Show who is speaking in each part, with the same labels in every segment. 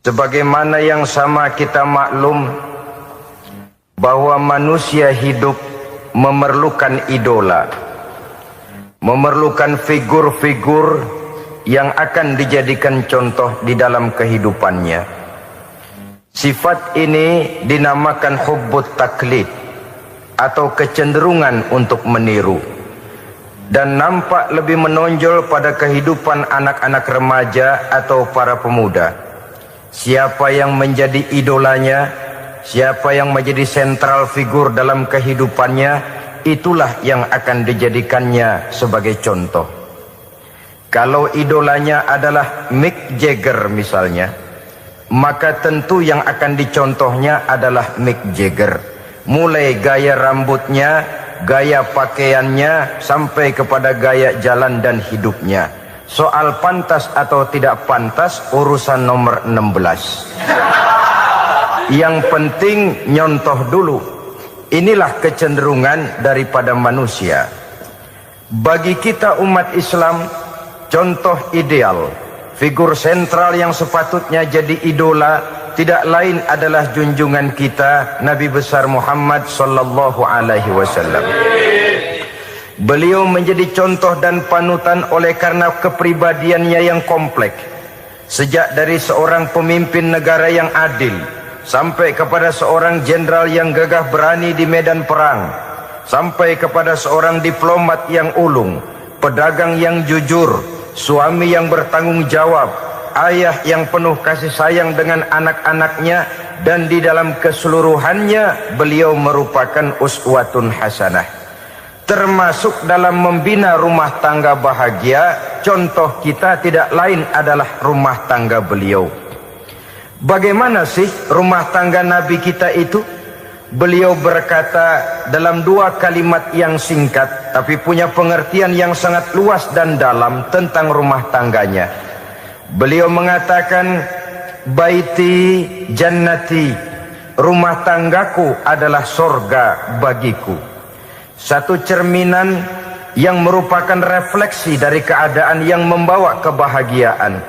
Speaker 1: Sebagaimana yang sama kita maklum bahwa manusia hidup memerlukan idola, memerlukan figur-figur yang akan dijadikan contoh di dalam kehidupannya. Sifat ini dinamakan hubbut taklid atau kecenderungan untuk meniru, dan nampak lebih menonjol pada kehidupan anak-anak remaja atau para pemuda. Siapa yang menjadi idolanya, siapa yang menjadi sentral figur dalam kehidupannya, itulah yang akan dijadikannya sebagai contoh. Kalau idolanya adalah Mick Jagger misalnya, maka tentu yang akan dicontohnya adalah Mick Jagger. Mulai gaya rambutnya, gaya pakaiannya, sampai kepada gaya jalan dan hidupnya. Soal pantas atau tidak pantas urusan nomor 16. Yang penting nyontoh dulu. Inilah kecenderungan daripada manusia. Bagi kita umat Islam, contoh ideal, figur sentral yang sepatutnya jadi idola tidak lain adalah junjungan kita Nabi besar Muhammad sallallahu alaihi wasallam. Beliau menjadi contoh dan panutan oleh karena kepribadiannya yang kompleks. Sejak dari seorang pemimpin negara yang adil, sampai kepada seorang jenderal yang gagah berani di medan perang, sampai kepada seorang diplomat yang ulung, pedagang yang jujur, suami yang bertanggung jawab, ayah yang penuh kasih sayang dengan anak-anaknya, dan di dalam keseluruhannya beliau merupakan uswatun hasanah. Termasuk dalam membina rumah tangga bahagia, contoh kita tidak lain adalah rumah tangga beliau. Bagaimana sih rumah tangga Nabi kita itu? Beliau berkata dalam dua kalimat yang singkat, tapi punya pengertian yang sangat luas dan dalam tentang rumah tangganya. Beliau mengatakan, baiti jannati, rumah tanggaku adalah sorga bagiku. Satu cerminan yang merupakan refleksi dari keadaan yang membawa kebahagiaan.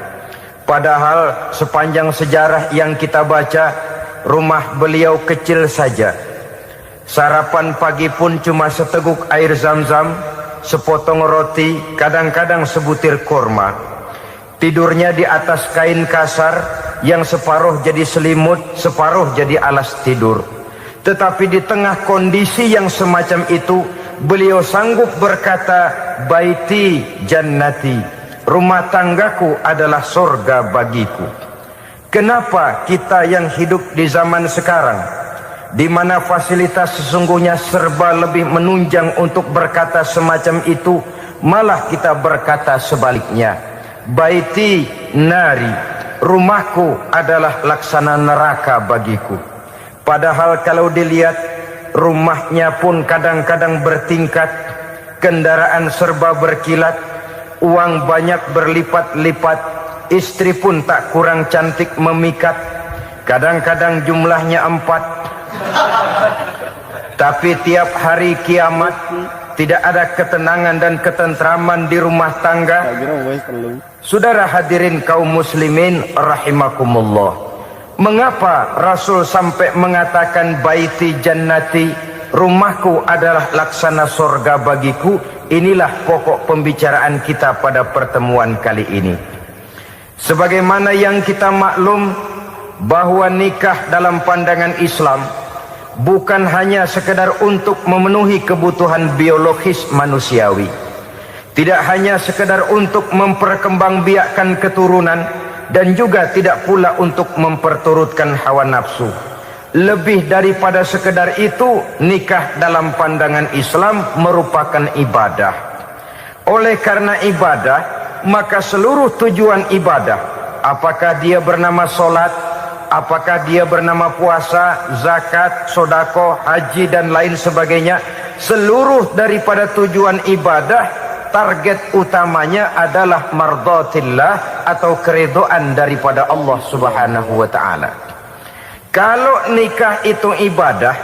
Speaker 1: Padahal sepanjang sejarah yang kita baca, rumah beliau kecil saja. Sarapan pagi pun cuma seteguk air zam-zam, sepotong roti, kadang-kadang sebutir kurma. Tidurnya di atas kain kasar yang separuh jadi selimut, separuh jadi alas tidur. Tetapi di tengah kondisi yang semacam itu, beliau sanggup berkata, baiti jannati, rumah tanggaku adalah surga bagiku. Kenapa kita yang hidup di zaman sekarang, di mana fasilitas sesungguhnya serba lebih menunjang untuk berkata semacam itu, malah kita berkata sebaliknya, baiti nari, rumahku adalah laksana neraka bagiku. Padahal kalau dilihat, rumahnya pun kadang-kadang bertingkat, kendaraan serba berkilat, uang banyak berlipat-lipat, istri pun tak kurang cantik memikat, kadang-kadang jumlahnya 4. Tapi tiap hari kiamat tidak ada ketenangan dan ketentraman di rumah tangga. Saudara hadirin kaum muslimin rahimakumullah, mengapa Rasul sampai mengatakan baiti jannati, rumahku adalah laksana surga bagiku? Inilah pokok pembicaraan kita pada pertemuan kali ini. Sebagaimana yang kita maklum bahwa nikah dalam pandangan Islam bukan hanya sekedar untuk memenuhi kebutuhan biologis manusiawi, tidak hanya sekedar untuk memperkembangbiakkan keturunan, dan juga tidak pula untuk memperturutkan hawa nafsu. Lebih daripada sekedar itu, nikah dalam pandangan Islam merupakan ibadah. Oleh karena ibadah, maka seluruh tujuan ibadah, apakah dia bernama solat, apakah dia bernama puasa, zakat, sodako, haji dan lain sebagainya, seluruh daripada tujuan ibadah, target utamanya adalah mardhatillah atau keridhaan daripada Allah Subhanahu wa taala. Kalau nikah itu ibadah,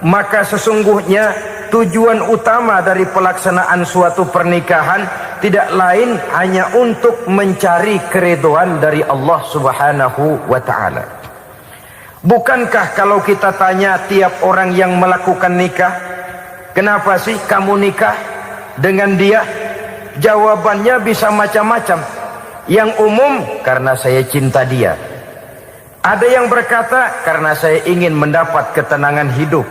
Speaker 1: maka sesungguhnya tujuan utama dari pelaksanaan suatu pernikahan tidak lain hanya untuk mencari keridhaan dari Allah Subhanahu wa ta'ala. Bukankah kalau kita tanya tiap orang yang melakukan nikah, kenapa sih kamu nikah dengan dia? Jawabannya bisa macam-macam. Yang umum, karena saya cinta dia. Ada yang berkata, karena saya ingin mendapat ketenangan hidup.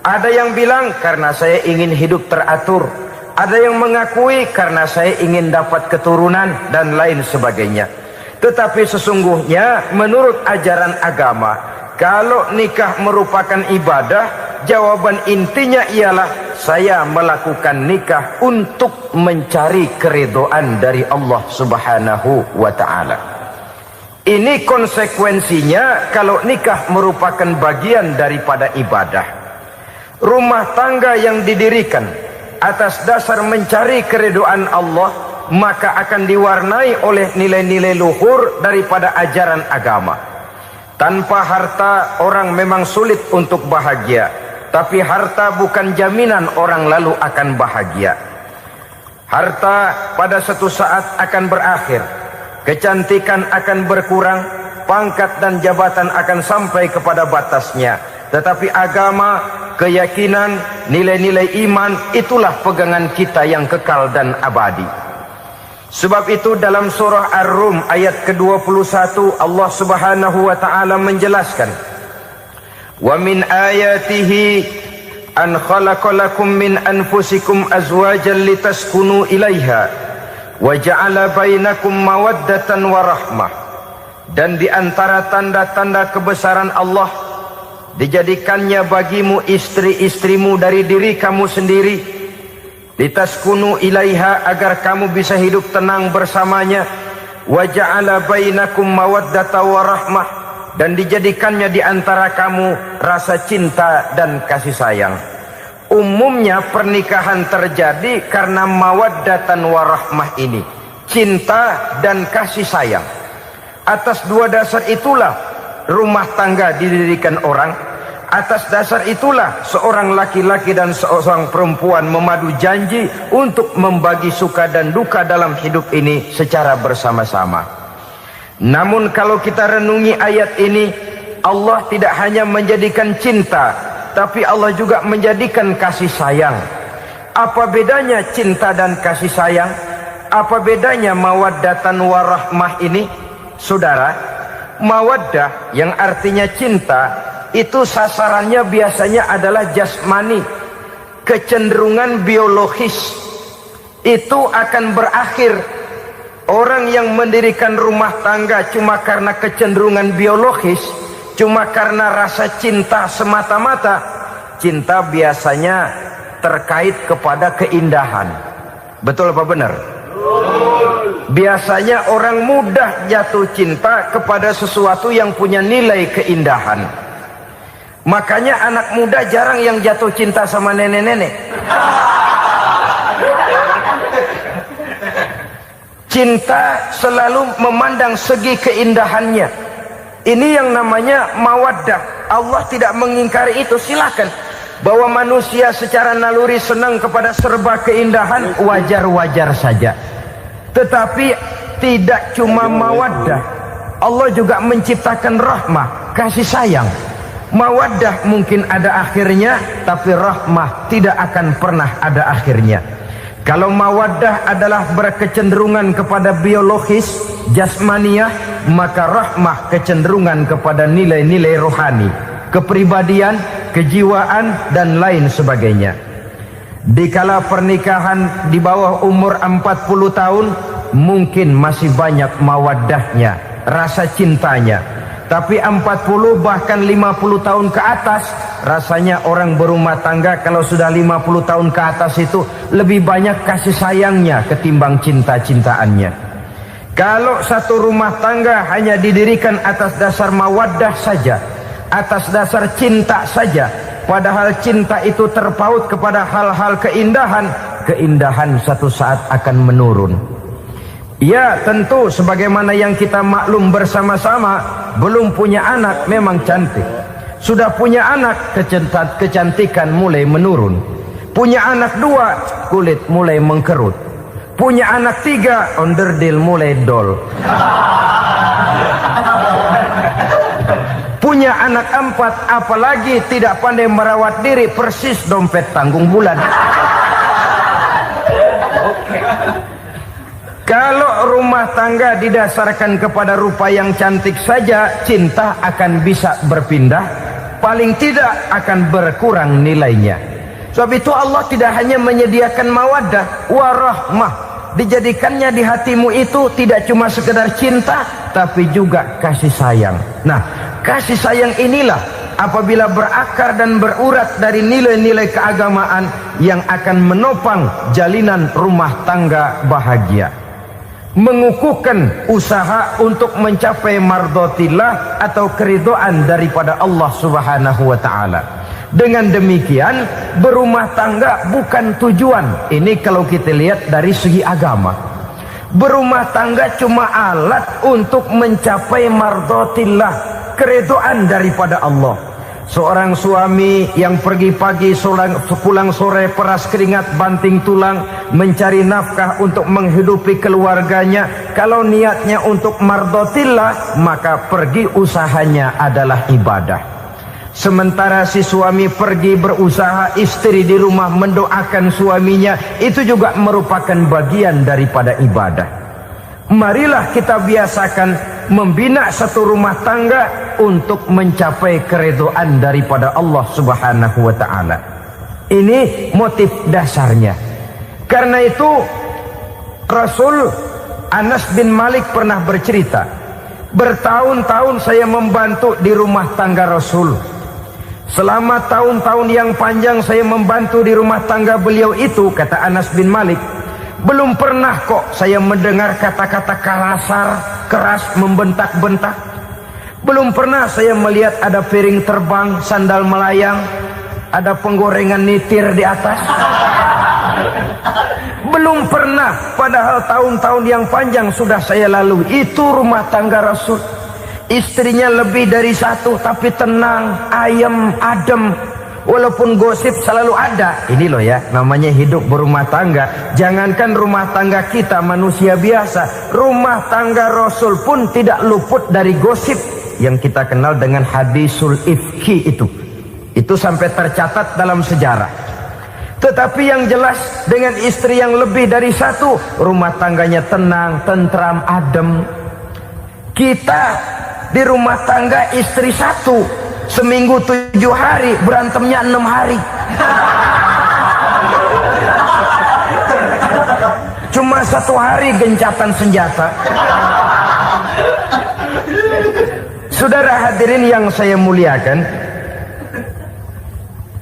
Speaker 1: Ada yang bilang, karena saya ingin hidup teratur. Ada yang mengakui, karena saya ingin dapat keturunan, dan lain sebagainya. Tetapi sesungguhnya, menurut ajaran agama, kalau nikah merupakan ibadah, jawaban intinya ialah, saya melakukan nikah untuk mencari keridhaan dari Allah Subhanahu wa ta'ala. Ini konsekuensinya kalau nikah merupakan bagian daripada ibadah. Rumah tangga yang didirikan atas dasar mencari keridhaan Allah, maka akan diwarnai oleh nilai-nilai luhur daripada ajaran agama. Tanpa harta orang memang sulit untuk bahagia, tapi harta bukan jaminan orang lalu akan bahagia. Harta pada suatu saat akan berakhir, kecantikan akan berkurang, pangkat dan jabatan akan sampai kepada batasnya. Tetapi agama, keyakinan, nilai-nilai iman, itulah pegangan kita yang kekal dan abadi. Sebab itu dalam surah Ar-Rum ayat ke-21 Allah Subhanahu wa ta'ala menjelaskan, wa min ayatihi an khalaqalakum min anfusikum azwajan litaskunu ilaiha wa ja'ala bainakum mawaddatan wa rahmah. Dan di antara tanda-tanda kebesaran Allah, dijadikannya bagimu istri-istrimu dari diri kamu sendiri, litaskunu ilaiha, agar kamu bisa hidup tenang bersamanya, wa ja'ala bainakum mawaddatan wa rahmah, dan dijadikannya di antara kamu rasa cinta dan kasih sayang. Umumnya pernikahan terjadi karena mawaddatan warahmah ini, cinta dan kasih sayang. Atas dua dasar itulah rumah tangga didirikan orang. Atas dasar itulah seorang laki-laki dan seorang perempuan memadu janji untuk membagi suka dan duka dalam hidup ini secara bersama-sama. Namun kalau kita renungi ayat ini, Allah tidak hanya menjadikan cinta, tapi Allah juga menjadikan kasih sayang. Apa bedanya cinta dan kasih sayang? Apa bedanya mawaddatan warahmah ini? Saudara, mawaddah yang artinya cinta, itu sasarannya biasanya adalah jasmani, kecenderungan biologis. Itu akan berakhir. Orang yang mendirikan rumah tangga cuma karena kecenderungan biologis, cuma karena rasa cinta semata-mata, cinta biasanya terkait kepada keindahan. Betul apa benar? Biasanya orang mudah jatuh cinta kepada sesuatu yang punya nilai keindahan. Makanya anak muda jarang yang jatuh cinta sama nenek-nenek. Cinta selalu memandang segi keindahannya. Ini yang namanya mawaddah. Allah tidak mengingkari itu, silakan. Bahwa manusia secara naluri senang kepada serba keindahan, wajar-wajar saja. Tetapi tidak cuma mawaddah, Allah juga menciptakan rahmah, kasih sayang. Mawaddah mungkin ada akhirnya, tapi rahmah tidak akan pernah ada akhirnya. Kalau mawaddah adalah berkecenderungan kepada biologis, jasmaniah, maka rahmah kecenderungan kepada nilai-nilai rohani, kepribadian, kejiwaan, dan lain sebagainya. Dikala pernikahan di bawah umur 40 tahun, mungkin masih banyak mawaddahnya, rasa cintanya. Tapi 40 bahkan 50 tahun ke atas, rasanya orang berumah tangga kalau sudah 50 tahun ke atas itu lebih banyak kasih sayangnya ketimbang cinta-cintaannya. Kalau satu rumah tangga hanya didirikan atas dasar mawaddah saja, atas dasar cinta saja, padahal cinta itu terpaut kepada hal-hal keindahan, keindahan satu saat akan menurun. Ya tentu sebagaimana yang kita maklum bersama-sama, belum punya anak memang cantik. Sudah punya anak, kecantikan mulai menurun. Punya anak dua, kulit mulai mengkerut. Punya anak 3, onderdil mulai dol. Punya anak 4, apalagi tidak pandai merawat diri, persis dompet tanggung bulan. Kalau rumah tangga didasarkan kepada rupa yang cantik saja, cinta akan bisa berpindah, paling tidak akan berkurang nilainya. Sebab itu Allah tidak hanya menyediakan mawaddah warahmah, dijadikannya di hatimu itu tidak cuma sekedar cinta, tapi juga kasih sayang. Nah, kasih sayang inilah apabila berakar dan berurat dari nilai-nilai keagamaan yang akan menopang jalinan rumah tangga bahagia, mengukuhkan usaha untuk mencapai mardhatillah atau keridhaan daripada Allah Subhanahu wa taala. Dengan demikian, berumah tangga bukan tujuan. Ini kalau kita lihat dari segi agama. Berumah tangga cuma alat untuk mencapai mardhatillah, keridhaan daripada Allah. Seorang suami yang pergi pagi pulang sore peras keringat banting tulang mencari nafkah untuk menghidupi keluarganya, kalau niatnya untuk mardhatillah maka pergi usahanya adalah ibadah. Sementara si suami pergi berusaha, istri di rumah mendoakan suaminya, itu juga merupakan bagian daripada ibadah. Marilah kita biasakan membina satu rumah tangga untuk mencapai keridhaan daripada Allah Subhanahu wa taala. Ini motif dasarnya. Karena itu Rasul Anas bin Malik pernah bercerita, bertahun-tahun saya membantu di rumah tangga Rasul. Selama tahun-tahun yang panjang saya membantu di rumah tangga beliau itu, kata Anas bin Malik, belum pernah kok saya mendengar kata-kata kasar, keras, membentak-bentak. Belum pernah saya melihat ada piring terbang, sandal melayang, ada penggorengan nitir di atas. Belum pernah, padahal tahun-tahun yang panjang sudah saya lalui. Itu rumah tangga Rasul. Istrinya lebih dari 1, tapi tenang, ayem, adem. Walaupun gosip selalu ada. Ini loh ya, namanya hidup berumah tangga. Jangankan rumah tangga kita manusia biasa, rumah tangga Rasul pun tidak luput dari gosip yang kita kenal dengan hadisul ifki itu. Itu sampai tercatat dalam sejarah. Tetapi yang jelas, dengan istri yang lebih dari 1, rumah tangganya tenang, tentram, adem. Kita di rumah tangga istri 1, seminggu 7 hari, berantemnya 6 hari. Cuma 1 hari gencatan senjata. Saudara hadirin yang saya muliakan,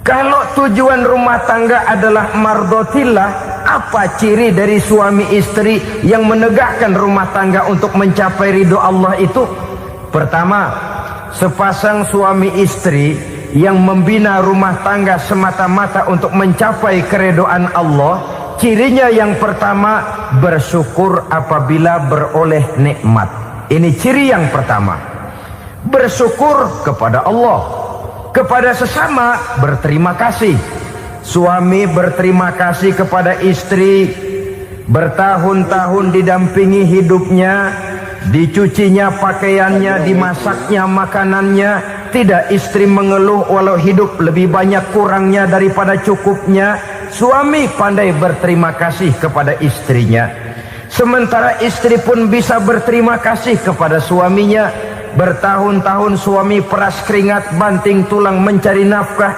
Speaker 1: kalau tujuan rumah tangga adalah mardhatillah, apa ciri dari suami istri yang menegakkan rumah tangga untuk mencapai ridho Allah itu? Pertama, sepasang suami istri yang membina rumah tangga semata-mata untuk mencapai keridhaan Allah, cirinya yang pertama, bersyukur apabila beroleh nikmat. Ini ciri yang pertama. Bersyukur kepada Allah, kepada sesama berterima kasih. Suami berterima kasih kepada istri, bertahun-tahun didampingi hidupnya, dicucinya pakaiannya, dimasaknya makanannya. Tidak istri mengeluh walau hidup lebih banyak kurangnya daripada cukupnya. Suami pandai berterima kasih kepada istrinya. Sementara istri pun bisa berterima kasih kepada suaminya. Bertahun-tahun suami peras keringat, banting tulang mencari nafkah,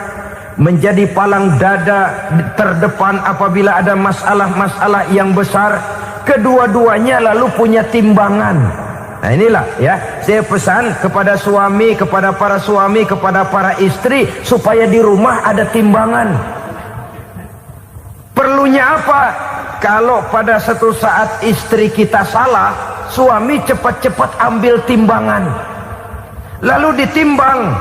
Speaker 1: menjadi palang dada terdepan apabila ada masalah-masalah yang besar. Kedua-duanya lalu punya timbangan. Nah inilah ya, saya pesan kepada suami, kepada para suami, kepada para istri, supaya di rumah ada timbangan. Perlunya apa? Kalau pada satu saat istri kita salah, suami cepat-cepat ambil timbangan, lalu ditimbang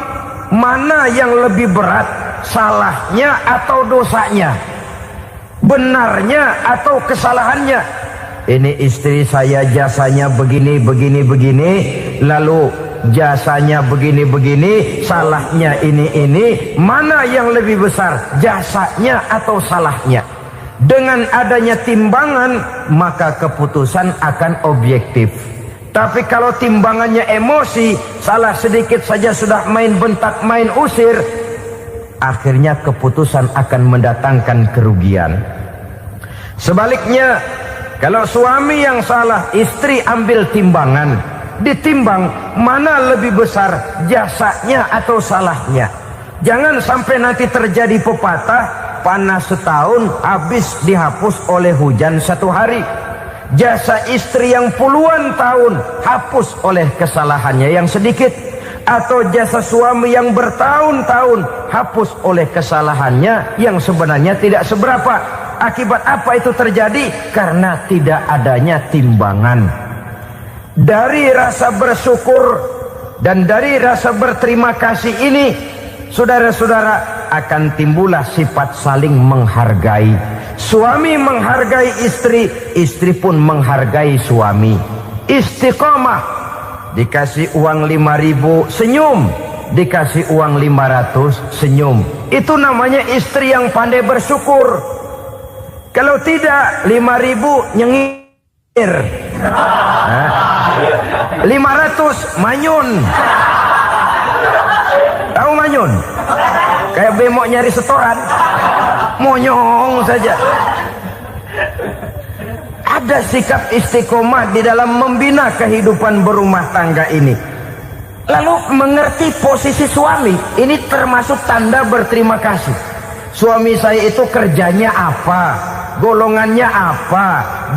Speaker 1: mana yang lebih berat, salahnya atau dosanya, benarnya atau kesalahannya. Ini istri saya jasanya begini, lalu jasanya begini, salahnya ini. Mana yang lebih besar, jasanya atau salahnya? Dengan adanya timbangan, maka keputusan akan objektif. Tapi kalau timbangannya emosi, salah sedikit saja sudah main bentak, main usir, akhirnya keputusan akan mendatangkan kerugian. Sebaliknya, kalau suami yang salah, istri ambil timbangan, ditimbang mana lebih besar jasanya atau salahnya. Jangan sampai nanti terjadi pepatah, panas setahun habis dihapus oleh hujan satu hari. Jasa istri yang puluhan tahun hapus oleh kesalahannya yang sedikit, atau jasa suami yang bertahun-tahun hapus oleh kesalahannya yang sebenarnya tidak seberapa. Akibat apa itu terjadi? Karena tidak adanya timbangan. Dari rasa bersyukur dan dari rasa berterima kasih ini, saudara-saudara, akan timbullah sifat saling menghargai. Suami menghargai istri, istri pun menghargai suami. Istiqomah, dikasih uang 5.000 senyum, dikasih uang 500 senyum. Itu namanya istri yang pandai bersyukur. Kalau tidak, 5.000 nyengir, 500 manyun. Tahu manyun? Kayak bemok nyari setoran, monyong saja. Ada sikap istiqomah di dalam membina kehidupan berumah tangga ini. Lalu mengerti posisi suami, ini termasuk tanda berterima kasih. Suami saya itu kerjanya apa, golongannya apa,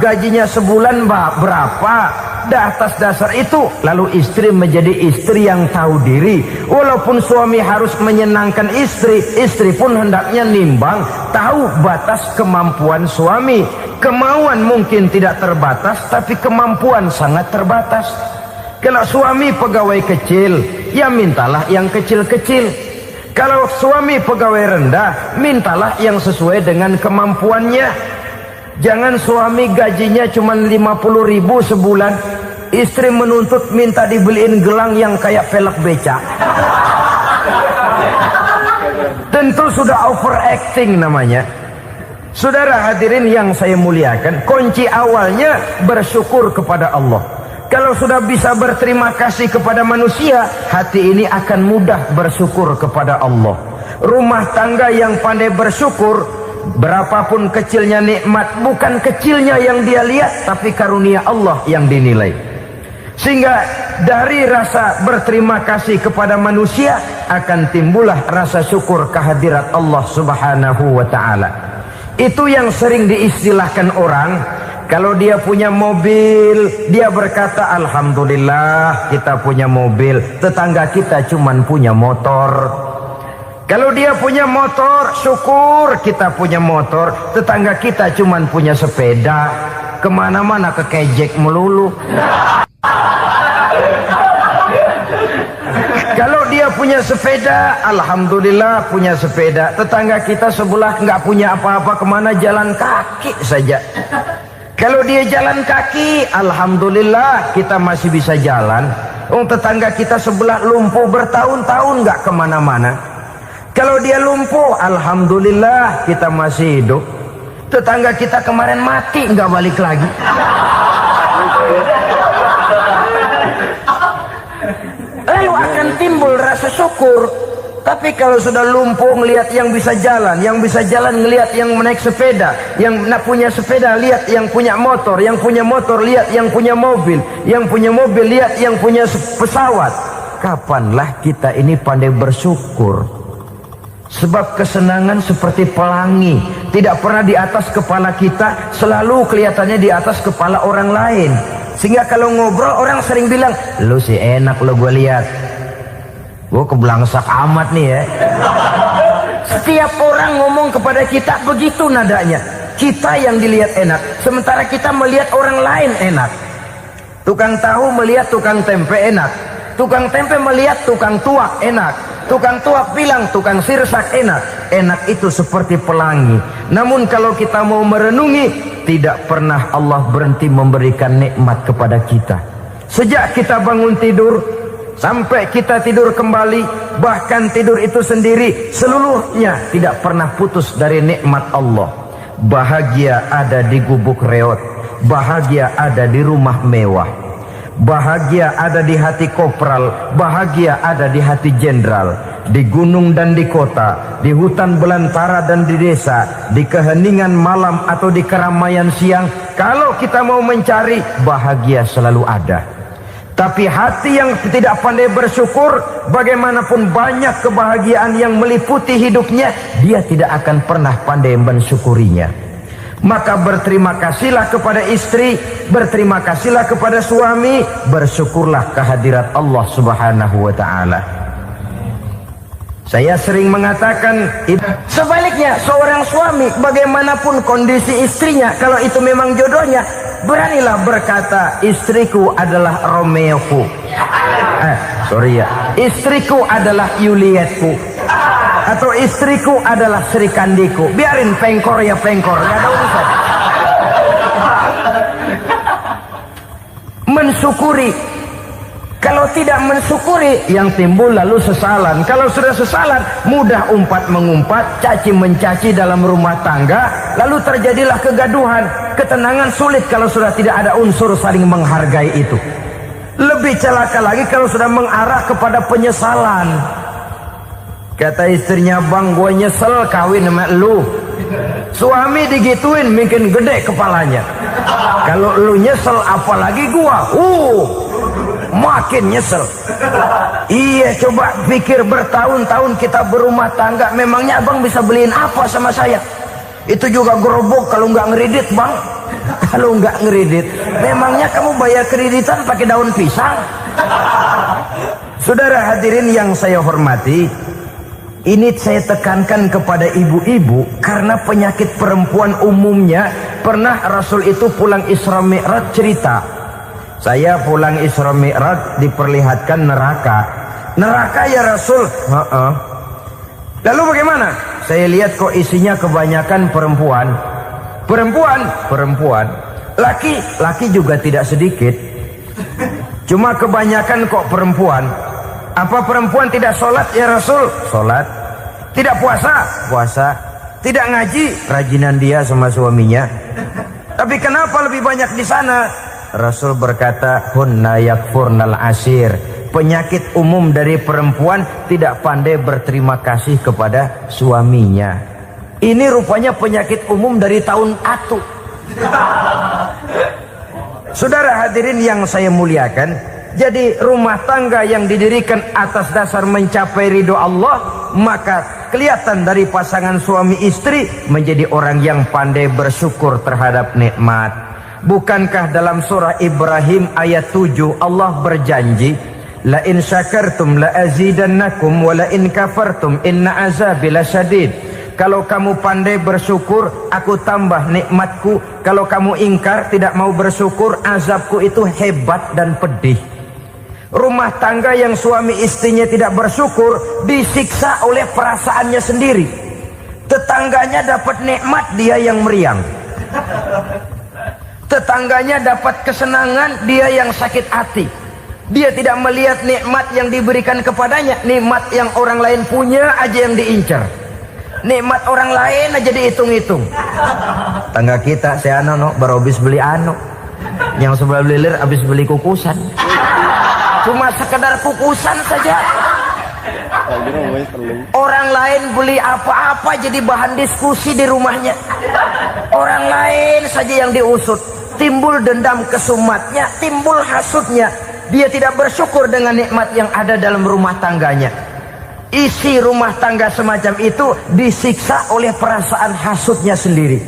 Speaker 1: gajinya sebulan berapa. Atas dasar itu, lalu istri menjadi istri yang tahu diri. Walaupun suami harus menyenangkan istri, istri pun hendaknya nimbang, tahu batas kemampuan suami. Kemauan mungkin tidak terbatas, tapi kemampuan sangat terbatas. Kalau suami pegawai kecil, ya mintalah yang kecil-kecil. Kalau suami pegawai rendah, mintalah yang sesuai dengan kemampuannya. Jangan suami gajinya cuma 50.000 sebulan, istri menuntut minta dibeliin gelang yang kayak pelek becak. Tentu sudah overacting namanya. Saudara hadirin yang saya muliakan, kunci awalnya bersyukur kepada Allah. Kalau sudah bisa berterima kasih kepada manusia, hati ini akan mudah bersyukur kepada Allah. Rumah tangga yang pandai bersyukur, berapapun kecilnya nikmat, bukan kecilnya yang dia lihat, tapi karunia Allah yang dinilai. Sehingga dari rasa berterima kasih kepada manusia akan timbullah rasa syukur kehadirat Allah Subhanahu wa ta'ala. Itu yang sering diistilahkan orang, kalau dia punya mobil, dia berkata alhamdulillah kita punya mobil, tetangga kita cuman punya motor. Kalau dia punya motor, syukur kita punya motor, tetangga kita cuman punya sepeda, kemana-mana kekejek melulu. Kalau dia punya sepeda, alhamdulillah punya sepeda, tetangga kita sebelah nggak punya apa-apa, kemana jalan kaki saja. Kalau dia jalan kaki, alhamdulillah kita masih bisa jalan. Tetangga kita sebelah lumpuh bertahun-tahun nggak kemana-mana. Kalau dia lumpuh, alhamdulillah kita masih hidup. Tetangga kita kemarin mati nggak balik lagi. Lalu akan timbul rasa syukur. Tapi kalau sudah lumpuh ngelihat yang bisa jalan ngelihat yang menaik sepeda, yang punya sepeda lihat yang punya motor lihat yang punya mobil lihat yang punya pesawat. Kapanlah kita ini pandai bersyukur? Sebab kesenangan seperti pelangi, tidak pernah di atas kepala kita, selalu kelihatannya di atas kepala orang lain. Sehingga kalau ngobrol orang sering bilang, lu sih enak lo gue lihat, gue keblangsak amat nih ya. Setiap orang ngomong kepada kita begitu nadanya. Kita yang dilihat enak, sementara kita melihat orang lain enak. Tukang tahu melihat tukang tempe enak, tukang tempe melihat tukang tuak enak, tukang tuak bilang tukang sirsak enak. Enak itu seperti pelangi. Namun kalau kita mau merenungi, tidak pernah Allah berhenti memberikan nikmat kepada kita. Sejak kita bangun tidur sampai kita tidur kembali, bahkan tidur itu sendiri, seluruhnya tidak pernah putus dari nikmat Allah. bahagia ada di gubuk reot, bahagia ada di rumah mewah, bahagia ada di hati kopral, bahagia ada di hati jenderal, di gunung dan di kota, di hutan belantara dan di desa, di keheningan malam atau di keramaian siang. Kalau kita mau mencari, bahagia selalu ada. Tapi hati yang tidak pandai bersyukur, bagaimanapun banyak kebahagiaan yang meliputi hidupnya, dia tidak akan pernah pandai mensyukurinya. Maka berterima kasihlah kepada istri, berterima kasihlah kepada suami, bersyukurlah kehadirat Allah Subhanahu wa ta'ala. Saya sering mengatakan, sebaliknya seorang suami bagaimanapun kondisi istrinya, kalau itu memang jodohnya, beranilah berkata, istriku adalah Romeoku, istriku adalah Julietku, atau istriku adalah Sri Kandiku. Biarin pengkor ya pengkor, gak ada urusan. Mensyukuri. Kalau tidak mensyukuri, yang timbul lalu sesalan. Kalau sudah sesalan, mudah umpat mengumpat, caci mencaci dalam rumah tangga, lalu terjadilah kegaduhan. Ketenangan sulit kalau sudah tidak ada unsur saling menghargai itu. Lebih celaka lagi kalau sudah mengarah kepada penyesalan. Kata istrinya, bang, gue nyesel kawin sama lu. Suami digituin mungkin gede kepalanya. Kalau lu nyesel apalagi gua, makin nyesel. Iya, coba pikir bertahun-tahun kita berumah tangga, memangnya abang bisa beliin apa sama saya? Itu juga gerobok kalau nggak ngeridit, bang. Kalau nggak ngeridit, memangnya kamu bayar kreditan pakai daun pisang? Saudara hadirin yang saya hormati, ini saya tekankan kepada ibu-ibu karena penyakit perempuan umumnya. Pernah Rasul itu pulang Isra Mi'raj cerita, saya pulang Isra Mi'raj diperlihatkan neraka. Neraka ya Rasul? Lalu bagaimana? Saya lihat kok isinya kebanyakan perempuan. Perempuan. Laki juga tidak sedikit. Cuma kebanyakan kok perempuan. Apa perempuan tidak sholat ya Rasul? Sholat. Tidak puasa? Puasa. Tidak ngaji? Rajinan dia sama suaminya. Tapi kenapa lebih banyak di sana? Rasul berkata, hunna yakfurnal ashir. Penyakit umum dari perempuan tidak pandai berterima kasih kepada suaminya. Ini rupanya penyakit umum dari tahun atu. Saudara hadirin yang saya muliakan, jadi rumah tangga yang didirikan atas dasar mencapai ridho Allah, maka kelihatan dari pasangan suami istri menjadi orang yang pandai bersyukur terhadap nikmat. Bukankah dalam surah Ibrahim ayat 7 Allah berjanji, la in syakartum la azidannakum wa la in kafartum inna azabi lasyadid. Kalau kamu pandai bersyukur, aku tambah nikmatku. Kalau kamu ingkar, tidak mau bersyukur, azabku itu hebat dan pedih. Rumah tangga yang suami istrinya tidak bersyukur disiksa oleh perasaannya sendiri. Tetangganya dapat nikmat, dia yang meriang. Tetangganya dapat kesenangan, dia yang sakit hati. Dia tidak melihat nikmat yang diberikan kepadanya. Nikmat yang orang lain punya aja yang diincar. Nikmat orang lain aja dihitung-hitung. Tangga kita, saya baru habis beli yang sebelah belilir habis beli kukusan. Cuma sekedar kukusan saja. Orang lain beli apa-apa jadi bahan diskusi di rumahnya. Orang lain saja yang diusut. Timbul dendam kesumatnya, timbul hasutnya. Dia tidak bersyukur dengan nikmat yang ada dalam rumah tangganya. Isi rumah tangga semacam itu disiksa oleh perasaan hasutnya sendiri.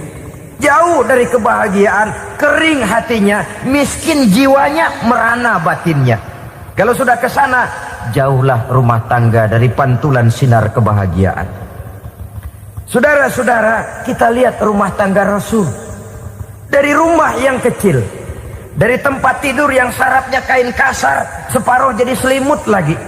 Speaker 1: Jauh dari kebahagiaan, kering hatinya, miskin jiwanya, merana batinnya. Kalau sudah ke sana, jauhlah rumah tangga dari pantulan sinar kebahagiaan. Saudara-saudara, kita lihat rumah tangga Rasul. Dari rumah yang kecil, dari tempat tidur yang sarapnya kain kasar, separuh jadi selimut lagi,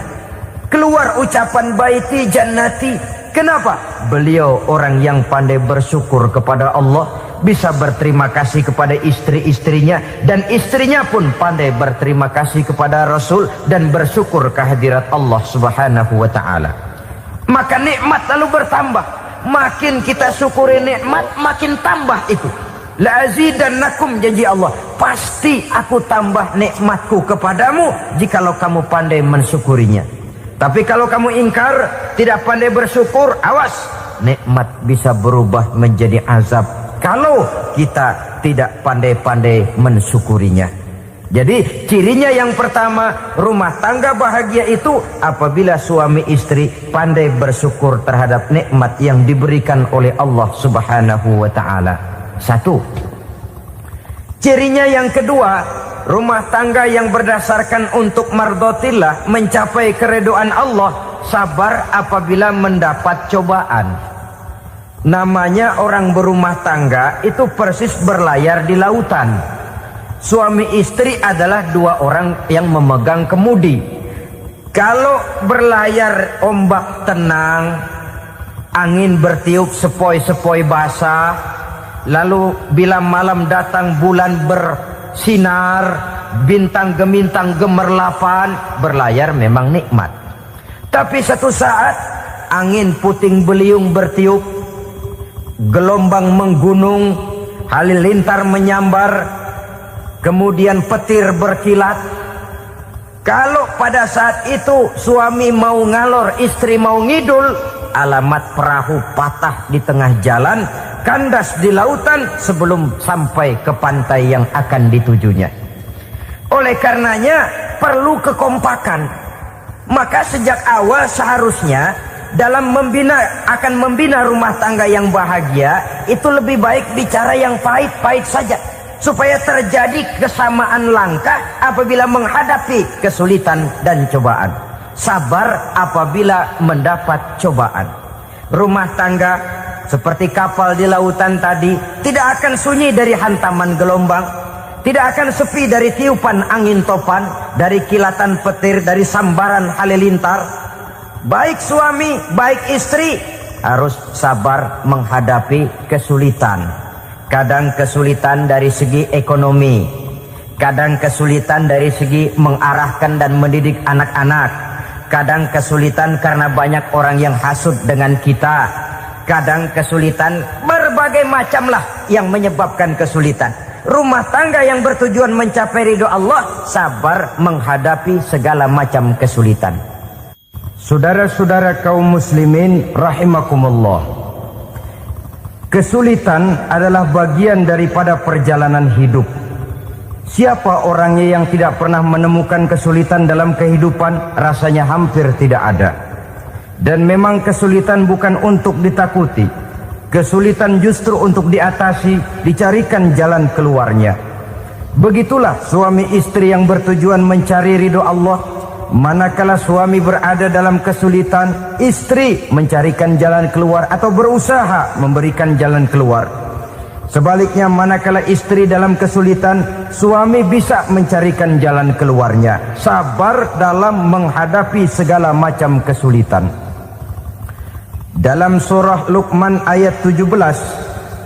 Speaker 1: keluar ucapan baiti jannati. Kenapa? Beliau orang yang pandai bersyukur kepada Allah, bisa berterima kasih kepada istri-istrinya, dan istrinya pun pandai berterima kasih kepada Rasul dan bersyukur kehadirat Allah Subhanahu wa ta'ala. Maka nikmat lalu bertambah.
Speaker 2: makin kita syukuri nikmat, makin tambah itu. La'azidannakum, janji Allah, pasti aku tambah nikmatku kepadamu jikalau kamu pandai mensyukurinya. Tapi kalau kamu ingkar, tidak pandai bersyukur, awas, nikmat bisa berubah menjadi azab kalau kita tidak pandai-pandai mensyukurinya. Jadi cirinya yang pertama, rumah tangga bahagia itu apabila suami istri pandai bersyukur terhadap nikmat yang diberikan oleh Allah Subhanahu wa taala. Satu. Cirinya yang kedua, rumah tangga yang berdasarkan untuk mardhatillah, mencapai keridhaan Allah, sabar apabila mendapat cobaan. Namanya orang berumah tangga itu persis berlayar di lautan. Suami istri adalah dua orang yang memegang kemudi. Kalau berlayar ombak tenang, angin bertiup sepoi-sepoi basah, lalu bila malam datang bulan bersinar, bintang gemintang gemerlapan, berlayar memang nikmat. Tapi satu saat angin puting beliung bertiup, gelombang menggunung, halilintar menyambar, kemudian petir berkilat. Kalau pada saat itu suami mau ngalor, istri mau ngidul, alamat perahu patah di tengah jalan, kandas di lautan sebelum sampai ke pantai yang akan ditujunya. Oleh karenanya perlu kekompakan. Maka sejak awal seharusnya dalam akan membina rumah tangga yang bahagia, itu lebih baik bicara yang pahit-pahit saja, supaya terjadi kesamaan langkah apabila menghadapi kesulitan dan cobaan. Sabar apabila mendapat cobaan. Rumah tangga seperti kapal di lautan tadi tidak akan sunyi dari hantaman gelombang, tidak akan sepi dari tiupan angin topan, dari kilatan petir, dari sambaran halilintar. Baik suami, baik istri harus sabar menghadapi kesulitan. Kadang kesulitan dari segi ekonomi, kadang kesulitan dari segi mengarahkan dan mendidik anak-anak, kadang kesulitan karena banyak orang yang hasut dengan kita, kadang kesulitan berbagai macamlah yang menyebabkan kesulitan. Rumah tangga yang bertujuan mencapai ridho Allah, sabar menghadapi segala macam kesulitan. Saudara-saudara kaum muslimin rahimakumullah, kesulitan adalah bagian daripada perjalanan hidup. Siapa orangnya yang tidak pernah menemukan kesulitan dalam kehidupan? Rasanya hampir tidak ada. Dan memang kesulitan bukan untuk ditakuti. Kesulitan justru untuk diatasi, dicarikan jalan keluarnya. Begitulah suami istri yang bertujuan mencari ridho Allah. Manakala suami berada dalam kesulitan, istri mencarikan jalan keluar atau berusaha memberikan jalan keluar. Sebaliknya, manakala istri dalam kesulitan, suami bisa mencarikan jalan keluarnya. Sabar dalam menghadapi segala macam kesulitan. Dalam surah Luqman ayat 17,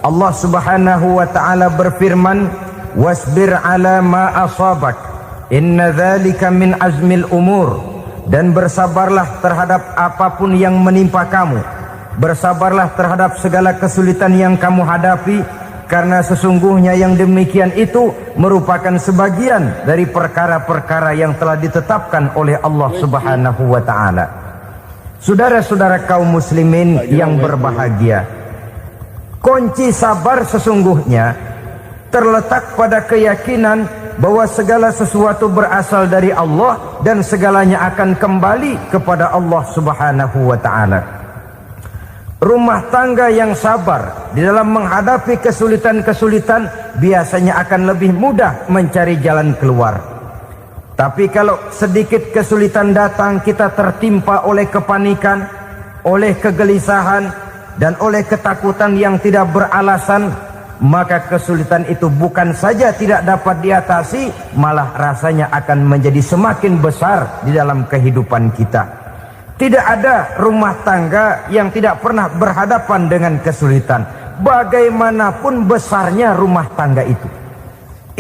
Speaker 2: Allah Subhanahu wa taala berfirman, "Wasbir 'ala ma asabak. Inna dzalika min azmil umur." Dan bersabarlah terhadap apapun yang menimpa kamu. Bersabarlah terhadap segala kesulitan yang kamu hadapi, karena sesungguhnya yang demikian itu merupakan sebagian dari perkara-perkara yang telah ditetapkan oleh Allah Subhanahu wa taala. Saudara-saudara kaum muslimin yang berbahagia, kunci sabar sesungguhnya terletak pada keyakinan bahwa segala sesuatu berasal dari Allah dan segalanya akan kembali kepada Allah Subhanahu wa taala. Rumah tangga yang sabar di dalam menghadapi kesulitan-kesulitan biasanya akan lebih mudah mencari jalan keluar. Tapi kalau sedikit kesulitan datang, kita tertimpa oleh kepanikan, oleh kegelisahan, dan oleh ketakutan yang tidak beralasan, maka kesulitan itu bukan saja tidak dapat diatasi, malah rasanya akan menjadi semakin besar di dalam kehidupan kita. Tidak ada rumah tangga yang tidak pernah berhadapan dengan kesulitan, bagaimanapun besarnya rumah tangga itu.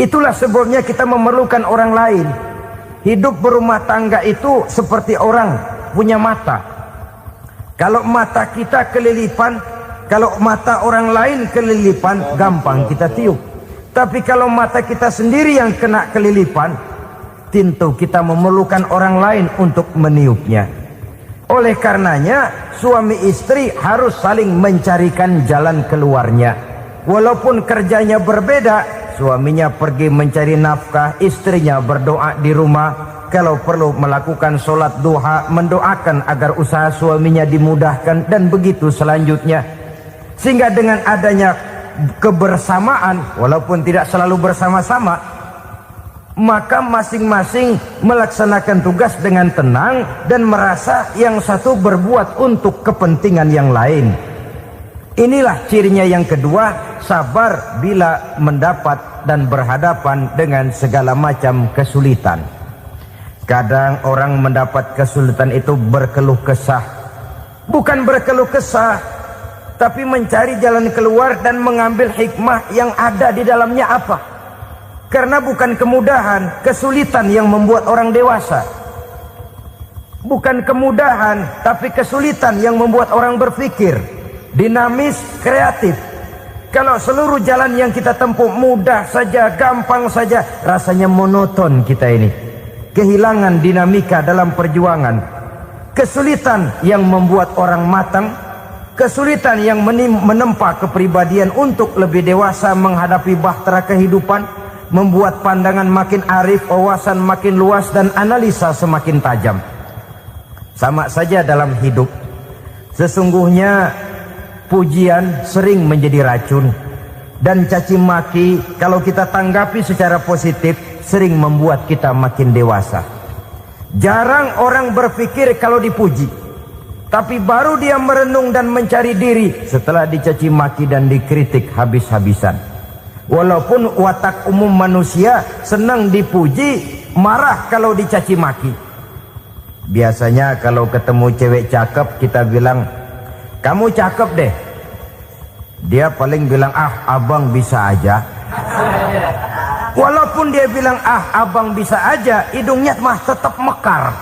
Speaker 2: Itulah sebabnya kita memerlukan orang lain. Hidup berumah tangga itu seperti orang punya mata. Kalau mata kita kelilipan, Kalau mata orang lain kelilipan, gampang kita tiup. Tapi kalau mata kita sendiri yang kena kelilipan, tentu kita memerlukan orang lain untuk meniupnya. Oleh karenanya, suami istri harus saling mencarikan jalan keluarnya. Walaupun kerjanya berbeda, suaminya pergi mencari nafkah, istrinya berdoa di rumah. Kalau perlu melakukan sholat duha, mendoakan agar usaha suaminya dimudahkan, dan begitu selanjutnya. Sehingga dengan adanya kebersamaan, walaupun tidak selalu bersama-sama, maka masing-masing melaksanakan tugas dengan tenang dan merasa yang satu berbuat untuk kepentingan yang lain. Inilah cirinya yang kedua, sabar bila mendapat dan berhadapan dengan segala macam kesulitan. Kadang orang mendapat kesulitan itu berkeluh kesah. Bukan berkeluh kesah, tapi mencari jalan keluar dan mengambil hikmah yang ada di dalamnya apa. Karena bukan kemudahan, kesulitan yang membuat orang dewasa. Bukan kemudahan, tapi kesulitan yang membuat orang berpikir, dinamis, kreatif. Kalau seluruh jalan yang kita tempuh mudah saja, gampang saja, rasanya monoton kita ini. Kehilangan dinamika dalam perjuangan. Kesulitan yang membuat orang matang, kesulitan yang menempa kepribadian untuk lebih dewasa menghadapi bahtera kehidupan, membuat pandangan makin arif, wawasan makin luas, dan analisa semakin tajam. Sama saja dalam hidup. Sesungguhnya pujian sering menjadi racun, dan caci maki kalau kita tanggapi secara positif sering membuat kita makin dewasa. Jarang orang berpikir kalau dipuji, tapi baru dia merenung dan mencari diri setelah dicaci maki dan dikritik habis-habisan. Walaupun watak umum manusia senang dipuji, marah kalau dicaci maki. Biasanya kalau ketemu cewek cakep kita bilang, "Kamu cakep deh." Dia paling bilang, "Ah, abang bisa aja." Walaupun dia bilang, "Ah, abang bisa aja," hidungnya mah tetap mekar.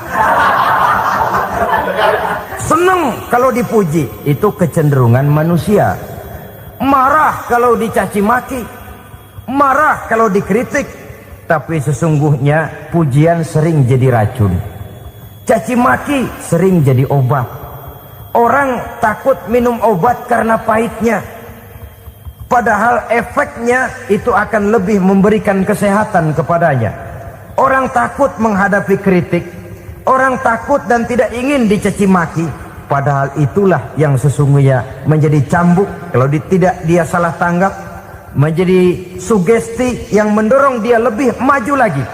Speaker 2: Senang kalau dipuji, itu kecenderungan manusia. Marah kalau dicaci maki, marah kalau dikritik. Tapi sesungguhnya pujian sering jadi racun, caci maki sering jadi obat. Orang takut minum obat karena pahitnya, padahal efeknya itu akan lebih memberikan kesehatan kepadanya. Orang takut menghadapi kritik, orang takut dan tidak ingin dicaci maki, padahal itulah yang sesungguhnya menjadi cambuk kalau tidak dia salah tanggap, menjadi sugesti yang mendorong dia lebih maju lagi.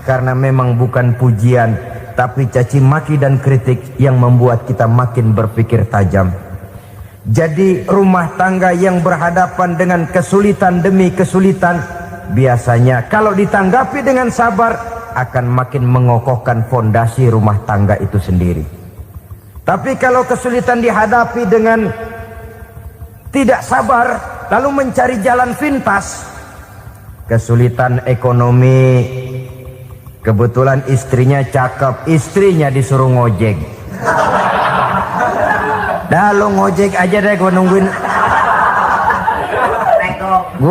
Speaker 2: Karena memang bukan pujian, tapi caci maki dan kritik yang membuat kita makin berpikir tajam. Jadi rumah tangga yang berhadapan dengan kesulitan demi kesulitan, biasanya kalau ditanggapi dengan sabar akan makin mengokohkan fondasi rumah tangga itu sendiri. Tapi kalau kesulitan dihadapi dengan tidak sabar, lalu mencari jalan pintas, kesulitan ekonomi, kebetulan istrinya cakep, istrinya disuruh ngojek. Dah lo ngojek aja deh, gue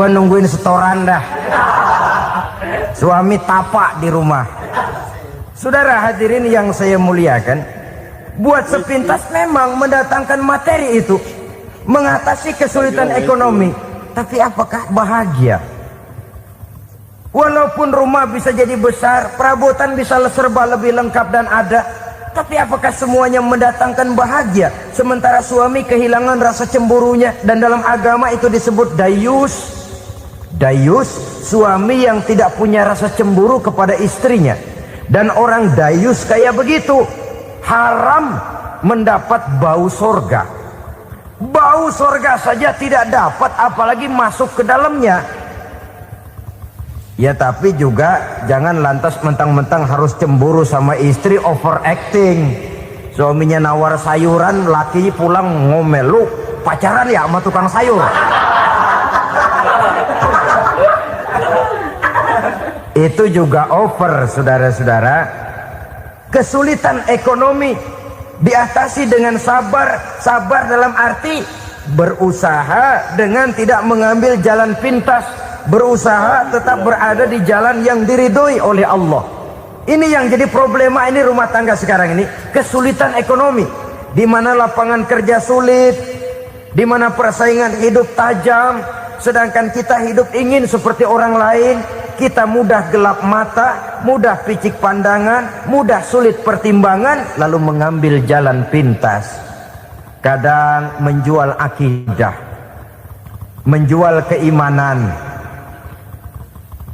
Speaker 2: nungguin setoran dah. Suami tapak di rumah. Saudara hadirin yang saya muliakan, buat sepintas memang mendatangkan materi itu, mengatasi kesulitan ekonomi. Tapi apakah bahagia? Walaupun rumah bisa jadi besar, perabotan bisa serba lebih lengkap dan ada, tapi apakah semuanya mendatangkan bahagia? Sementara suami kehilangan rasa cemburunya, dan dalam agama itu disebut dayus. Dayus, suami yang tidak punya rasa cemburu kepada istrinya. Dan orang dayus kayak begitu haram mendapat bau sorga. Bau sorga saja tidak dapat, apalagi masuk ke dalamnya. Ya tapi juga jangan lantas mentang-mentang harus cemburu sama istri, overacting. Suaminya nawar sayuran, laki pulang ngomel, "Lu pacaran ya sama tukang sayur?" Itu juga over, saudara-saudara. Kesulitan ekonomi diatasi dengan sabar. Sabar dalam arti berusaha dengan tidak mengambil jalan pintas, berusaha tetap berada di jalan yang diridhoi oleh Allah. Ini yang jadi problema ini rumah tangga sekarang ini, kesulitan ekonomi, di mana lapangan kerja sulit, di mana persaingan hidup tajam, sedangkan kita hidup ingin seperti orang lain. Kita mudah gelap mata, mudah picik pandangan, mudah sulit pertimbangan, lalu mengambil jalan pintas. Kadang menjual akidah, menjual keimanan.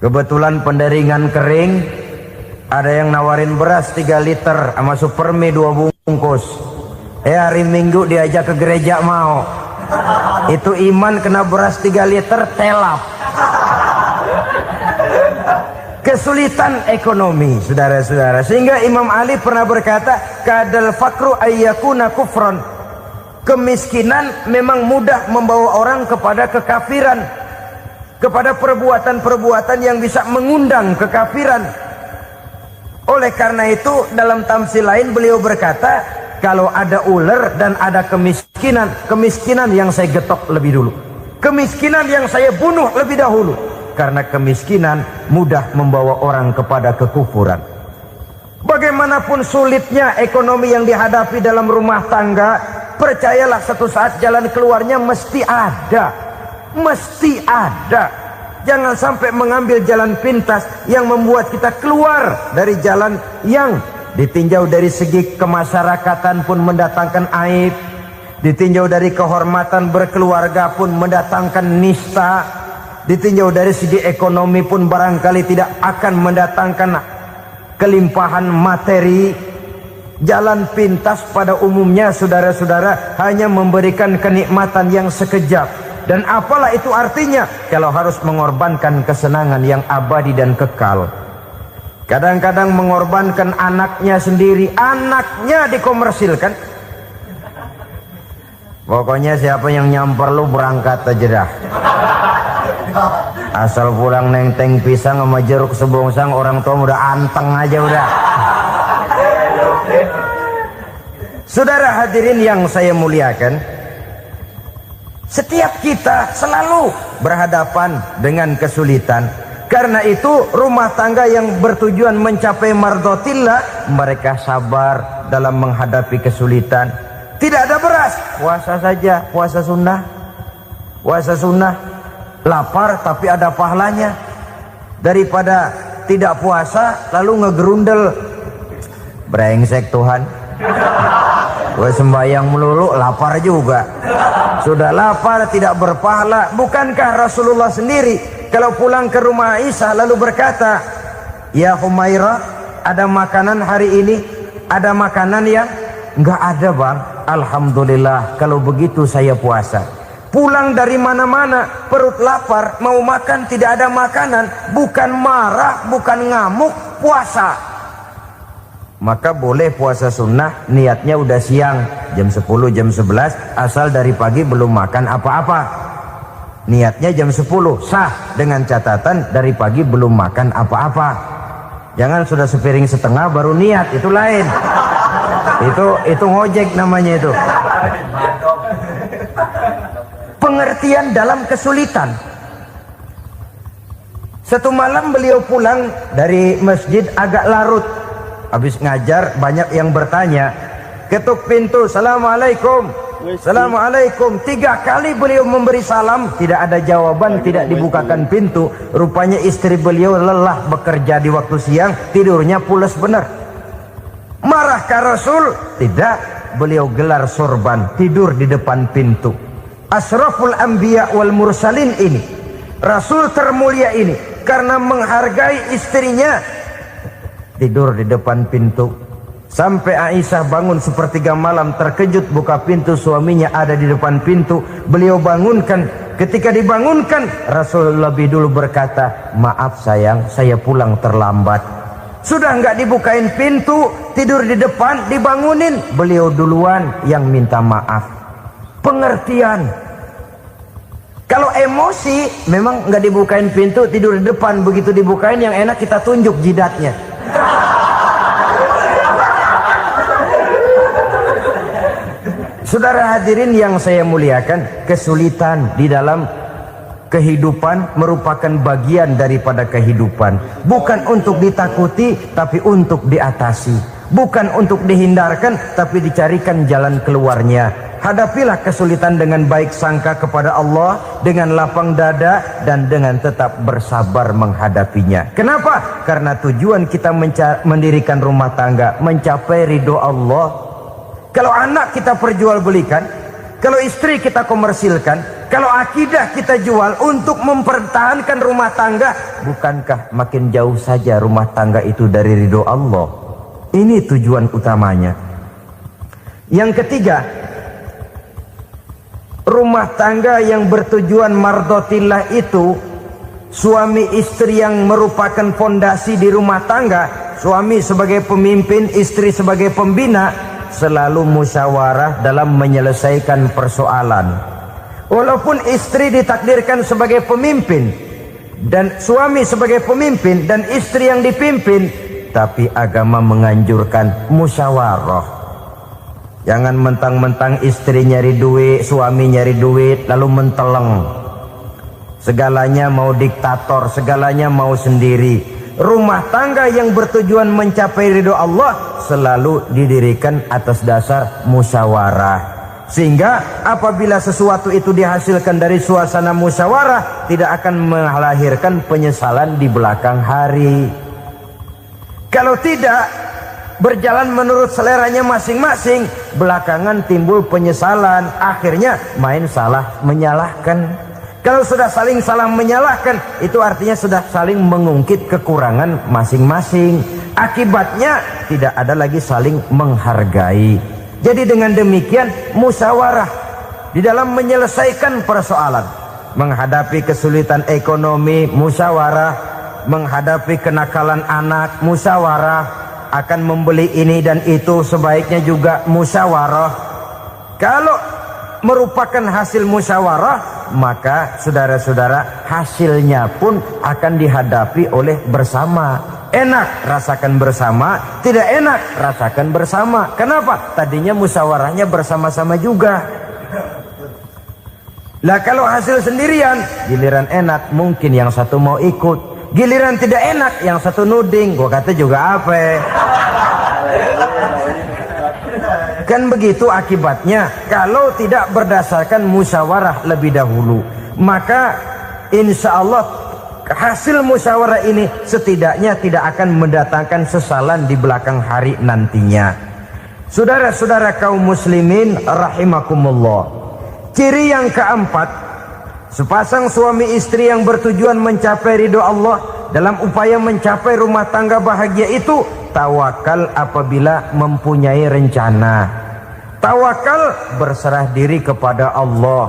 Speaker 2: Kebetulan penderingan kering, ada yang nawarin beras 3 liter sama Supermi 2 bungkus. Hari Minggu diajak ke gereja mau. Itu iman kena beras 3 liter telap. Kesulitan ekonomi, saudara-saudara, sehingga Imam Ali pernah berkata, kadal fakru ayyakuna kufron. Kemiskinan memang mudah membawa orang kepada kekafiran, kepada perbuatan-perbuatan yang bisa mengundang kekafiran. Oleh karena itu dalam tamsil lain beliau berkata, kalau ada ular dan ada kemiskinan, kemiskinan yang saya getok lebih dulu, kemiskinan yang saya bunuh lebih dahulu. Karena kemiskinan mudah membawa orang kepada kekufuran. Bagaimanapun sulitnya ekonomi yang dihadapi dalam rumah tangga, percayalah satu saat jalan keluarnya mesti ada. Mesti ada. Jangan sampai mengambil jalan pintas yang membuat kita keluar dari jalan yang ditinjau dari segi kemasyarakatan pun mendatangkan aib, ditinjau dari kehormatan berkeluarga pun mendatangkan nista, ditinjau dari segi ekonomi pun barangkali tidak akan mendatangkan kelimpahan materi. Jalan pintas pada umumnya, saudara-saudara, hanya memberikan kenikmatan yang sekejap. Dan apalah itu artinya kalau harus mengorbankan kesenangan yang abadi dan kekal. Kadang-kadang mengorbankan anaknya sendiri, anaknya dikomersilkan. Pokoknya siapa yang nyamper lu berangkat aja dah. Asal pulang nenteng pisang sama jeruk sebongsang, orang tua udah anteng aja udah. Saudara hadirin yang saya muliakan, setiap kita selalu berhadapan dengan kesulitan. Karena itu rumah tangga yang bertujuan mencapai mardhatillah, mereka sabar dalam menghadapi kesulitan. Tidak ada beras, puasa saja, puasa sunnah. Puasa sunnah, lapar tapi ada pahalanya. Daripada tidak puasa lalu ngegerundel, brengsek Tuhan, gue sembahyang melulu lapar juga. Sudah lapar tidak berpahala. Bukankah Rasulullah sendiri kalau pulang ke rumah Aisyah lalu berkata, ya Humairah, ada makanan hari ini? Ada makanan yang enggak ada bang. Alhamdulillah kalau begitu saya puasa. Pulang dari mana-mana perut lapar, mau makan tidak ada makanan, bukan marah, bukan ngamuk, puasa. Maka boleh puasa sunnah, niatnya udah siang, jam 10, jam 11, asal dari pagi belum makan apa-apa. Niatnya jam 10, sah, dengan catatan dari pagi belum makan apa-apa. Jangan sudah sepiring setengah baru niat, itu lain. Itu ngojek namanya itu. Pengertian dalam kesulitan. Satu malam beliau pulang dari masjid agak larut. Habis ngajar banyak yang bertanya. Ketuk pintu, Assalamualaikum. Assalamualaikum. 3 kali beliau memberi salam, tidak ada jawaban, tidak dibukakan pintu. Rupanya istri beliau lelah bekerja di waktu siang, tidurnya pules benar. Marahkah Rasul? Tidak. Beliau gelar sorban, tidur di depan pintu. Asraful anbiya wal mursalin ini, Rasul termulia ini, karena menghargai istrinya, tidur di depan pintu. Sampai Aisyah bangun sepertiga malam, terkejut buka pintu, suaminya ada di depan pintu. Beliau bangunkan. Ketika dibangunkan, Rasul lebih dulu berkata, maaf sayang, saya pulang terlambat. Sudah nggak dibukain pintu, tidur di depan, dibangunin, beliau duluan yang minta maaf. Pengertian. Kalau emosi, memang nggak dibukain pintu, tidur di depan. Begitu dibukain, yang enak kita tunjuk jidatnya. Saudara hadirin yang saya muliakan, kesulitan di dalam kehidupan merupakan bagian daripada kehidupan. Bukan untuk ditakuti, tapi untuk diatasi. Bukan untuk dihindarkan, tapi dicarikan jalan keluarnya. Hadapilah kesulitan dengan baik sangka kepada Allah, dengan lapang dada, dan dengan tetap bersabar menghadapinya. Kenapa? Karena tujuan kita mendirikan rumah tangga, mencapai ridho Allah. Kalau anak kita perjualbelikan, kalau istri kita komersilkan, kalau akidah kita jual untuk mempertahankan rumah tangga, bukankah makin jauh saja rumah tangga itu dari ridho Allah? Ini tujuan utamanya. Yang ketiga, rumah tangga yang bertujuan mardotillah itu, suami istri yang merupakan fondasi di rumah tangga, suami sebagai pemimpin, istri sebagai pembina, selalu musyawarah dalam menyelesaikan persoalan. Walaupun istri ditakdirkan sebagai pemimpin dan suami sebagai pemimpin dan istri yang dipimpin, tapi agama menganjurkan musyawarah. Jangan mentang-mentang istri nyari duit, suami nyari duit, lalu menteleng. Segalanya mau diktator, segalanya mau sendiri. Rumah tangga yang bertujuan mencapai ridho Allah selalu didirikan atas dasar musyawarah. Sehingga apabila sesuatu itu dihasilkan dari suasana musyawarah, tidak akan melahirkan penyesalan di belakang hari. Kalau tidak berjalan menurut seleranya masing-masing, belakangan timbul penyesalan, akhirnya main salah menyalahkan. Kalau sudah saling salah menyalahkan, itu artinya sudah saling mengungkit kekurangan masing-masing. Akibatnya tidak ada lagi saling menghargai. Jadi dengan demikian musyawarah di dalam menyelesaikan persoalan. Menghadapi kesulitan ekonomi, musyawarah. Menghadapi kenakalan anak, musyawarah. Akan membeli ini dan itu, sebaiknya juga musyawarah. Kalau merupakan hasil musyawarah, maka saudara-saudara hasilnya pun akan dihadapi oleh bersama. Enak rasakan bersama, tidak enak rasakan bersama. Kenapa? Tadinya musyawarahnya bersama-sama juga. Lah kalau hasil sendirian, giliran enak mungkin yang satu mau ikut, giliran tidak enak yang satu nuding. Gua kata juga apa? Kan begitu akibatnya kalau tidak berdasarkan musyawarah lebih dahulu. Maka insya Allah hasil musyawarah ini setidaknya tidak akan mendatangkan sesalan di belakang hari nantinya. Saudara-saudara kaum muslimin rahimakumullah, ciri yang keempat, sepasang suami istri yang bertujuan mencapai ridho Allah dalam upaya mencapai rumah tangga bahagia itu tawakal apabila mempunyai rencana. Tawakal berserah diri kepada Allah.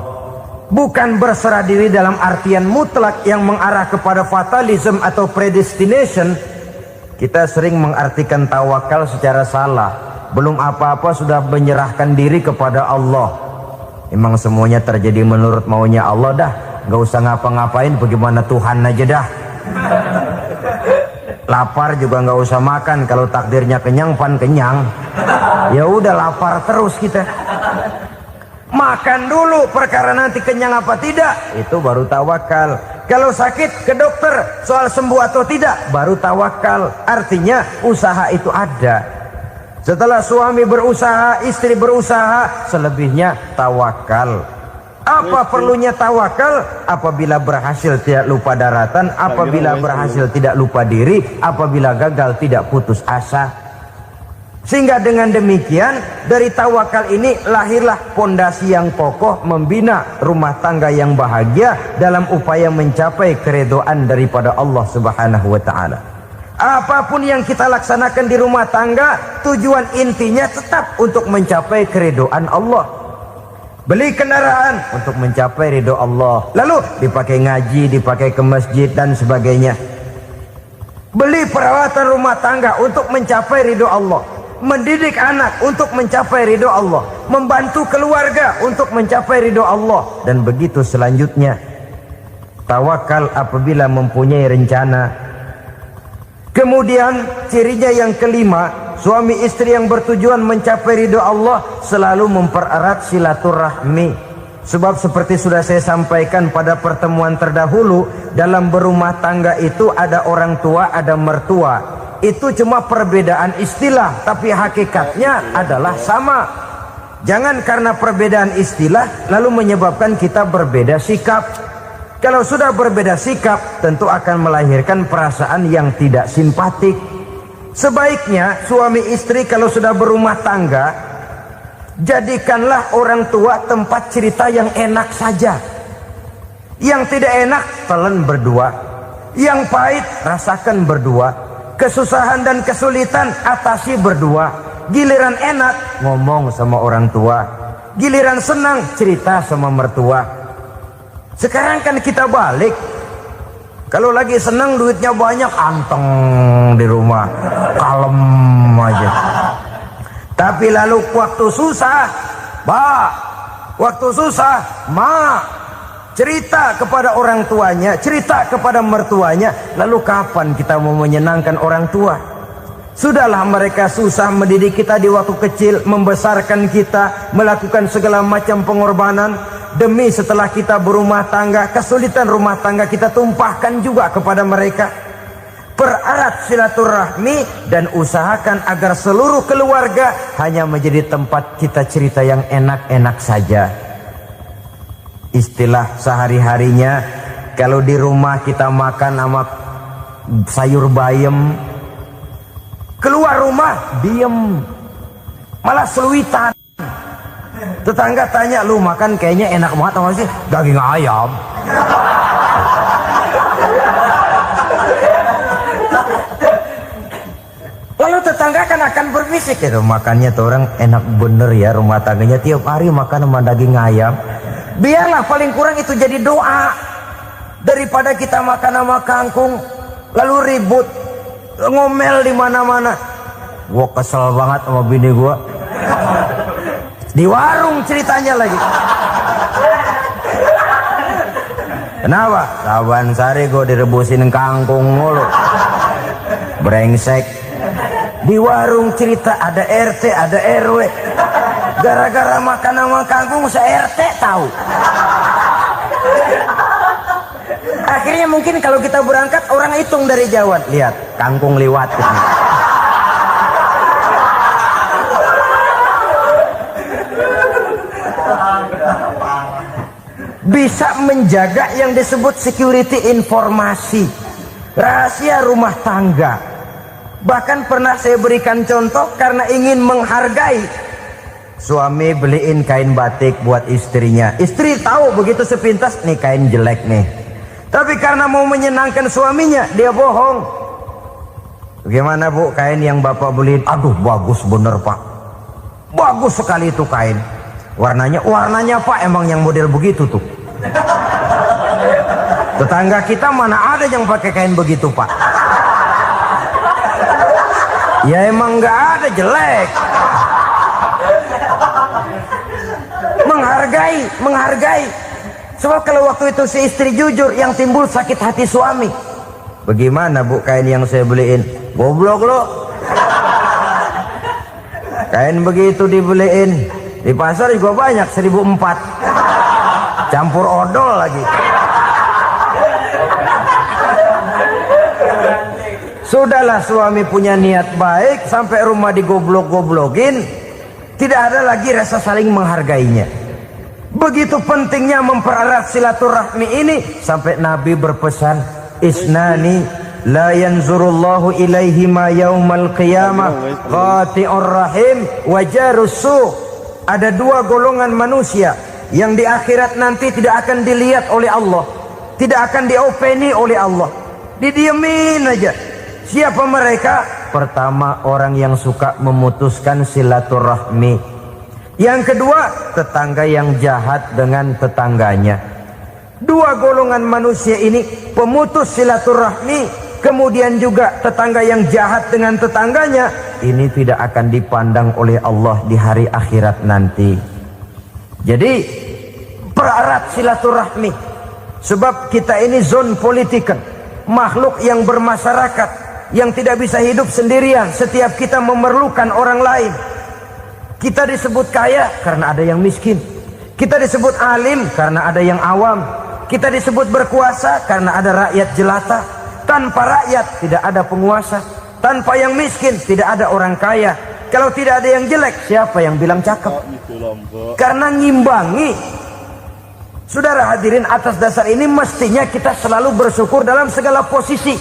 Speaker 2: Bukan berserah diri dalam artian mutlak yang mengarah kepada fatalism atau predestination. Kita sering mengartikan tawakal secara salah. Belum apa-apa sudah menyerahkan diri kepada Allah. Emang semuanya terjadi menurut maunya Allah dah. Gak usah ngapa-ngapain, bagaimana Tuhan aja dah. Lapar juga nggak usah makan, kalau takdirnya kenyang pan kenyang. Ya udah lapar terus kita. Makan dulu, perkara nanti kenyang apa tidak, itu baru tawakal. Kalau sakit ke dokter, soal sembuh atau tidak, baru tawakal. Artinya usaha itu ada. Setelah suami berusaha, istri berusaha, selebihnya tawakal. Apa perlunya tawakal? Apabila berhasil tidak lupa daratan, apabila berhasil tidak lupa diri, apabila gagal tidak putus asa. Sehingga dengan demikian dari tawakal ini lahirlah pondasi yang kokoh membina rumah tangga yang bahagia dalam upaya mencapai keridhaan daripada Allah Subhanahu wa taala. Apapun yang kita laksanakan di rumah tangga, tujuan intinya tetap untuk mencapai keridhaan Allah. Beli kendaraan untuk mencapai ridho Allah, lalu dipakai ngaji, dipakai ke masjid dan sebagainya. Beli peralatan rumah tangga untuk mencapai ridho Allah. Mendidik anak untuk mencapai ridho Allah. Membantu keluarga untuk mencapai ridho Allah. Dan begitu selanjutnya. Tawakal apabila mempunyai rencana. Kemudian cirinya yang kelima, suami istri yang bertujuan mencapai ridho Allah selalu mempererat silaturahmi. Sebab seperti sudah saya sampaikan pada pertemuan terdahulu, dalam berumah tangga itu ada orang tua, ada mertua. Itu cuma perbedaan istilah, tapi hakikatnya adalah sama. Jangan karena perbedaan istilah lalu menyebabkan kita berbeda sikap. Kalau sudah berbeda sikap, tentu akan melahirkan perasaan yang tidak simpatik. Sebaiknya suami istri kalau sudah berumah tangga, jadikanlah orang tua tempat cerita yang enak saja. Yang tidak enak telan berdua, yang pahit rasakan berdua, kesusahan dan kesulitan atasi berdua. Giliran enak ngomong sama orang tua, giliran senang cerita sama mertua. Sekarang kan kita balik, kalau lagi senang duitnya banyak, anteng di rumah, kalem aja. Tapi lalu waktu susah, waktu susah, cerita kepada orang tuanya, cerita kepada mertuanya. Lalu kapan kita mau menyenangkan orang tua? Sudahlah mereka susah mendidik kita di waktu kecil, membesarkan kita, melakukan segala macam pengorbanan. Demi setelah kita berumah tangga, kesulitan rumah tangga kita tumpahkan juga kepada mereka. Pererat silaturahmi dan usahakan agar seluruh keluarga hanya menjadi tempat kita cerita yang enak-enak saja. Istilah sehari-harinya, kalau di rumah kita makan sama sayur bayam, keluar rumah diem, malah seluitan. Tetangga tanya, lu makan kayaknya enak banget apa sih? Daging ayam. Lalu tetangga kan akan berbisik, itu makannya tuh orang enak bener ya, rumah tangganya tiap hari makan sama daging ayam. Biarlah paling kurang itu jadi doa, daripada kita makan sama kangkung lalu ribut ngomel di mana-mana. Gua kesel banget sama bini gua, di warung ceritanya lagi. Kenapa? Saban sari gua direbusin kangkung mulu, brengsek. Di warung cerita ada RT, ada RW. Gara-gara makan sama kangkung se-RT tahu. Akhirnya mungkin kalau kita berangkat orang hitung dari jauh, lihat kangkung liwat. Bisa menjaga yang disebut security informasi, rahasia rumah tangga. Bahkan pernah saya berikan contoh karena ingin menghargai. Suami beliin kain batik buat istrinya. Istri tahu begitu sepintas, nih kain jelek nih. Tapi karena mau menyenangkan suaminya, dia bohong. Bagaimana bu, kain yang bapak beliin? Aduh bagus bener pak, bagus sekali itu kain. Warnanya pak emang yang model begitu tuh. Tetangga kita mana ada yang pakai kain begitu pak? Ya emang nggak ada, jelek. Menghargai. Sebab kalau waktu itu si istri jujur, yang timbul sakit hati suami. Bagaimana bu kain yang saya beliin? Goblok lo. Kain begitu dibeliin di pasar juga banyak 1.400, campur odol lagi. Sudahlah suami punya niat baik, sampai rumah digoblok-goblokin, tidak ada lagi rasa saling menghargainya. Begitu pentingnya mempererat silaturahmi ini, sampai Nabi berpesan, isnani la yanzurullahu ilaihima yaumal qiyamah qati'ur rahim wa jarus su'. Ada dua golongan manusia yang di akhirat nanti tidak akan dilihat oleh Allah, tidak akan diopeni oleh Allah, didiemin aja. Siapa mereka? Pertama, orang yang suka memutuskan silaturahmi. Yang kedua, tetangga yang jahat dengan tetangganya. Dua golongan manusia ini, pemutus silaturahmi, kemudian juga tetangga yang jahat dengan tetangganya, ini tidak akan dipandang oleh Allah di hari akhirat nanti. Jadi pererat silaturahmi, sebab kita ini zon politiken, makhluk yang bermasyarakat. yang tidak bisa hidup sendirian. Setiap kita memerlukan orang lain. Kita disebut kaya karena ada yang miskin. Kita disebut alim karena ada yang awam. Kita disebut berkuasa karena ada rakyat jelata. Tanpa rakyat tidak ada penguasa. Tanpa yang miskin tidak ada orang kaya. Kalau tidak ada yang jelek, siapa yang bilang cakep? Karena ngimbangi. Saudara hadirin, atas dasar ini mestinya kita selalu bersyukur dalam segala posisi.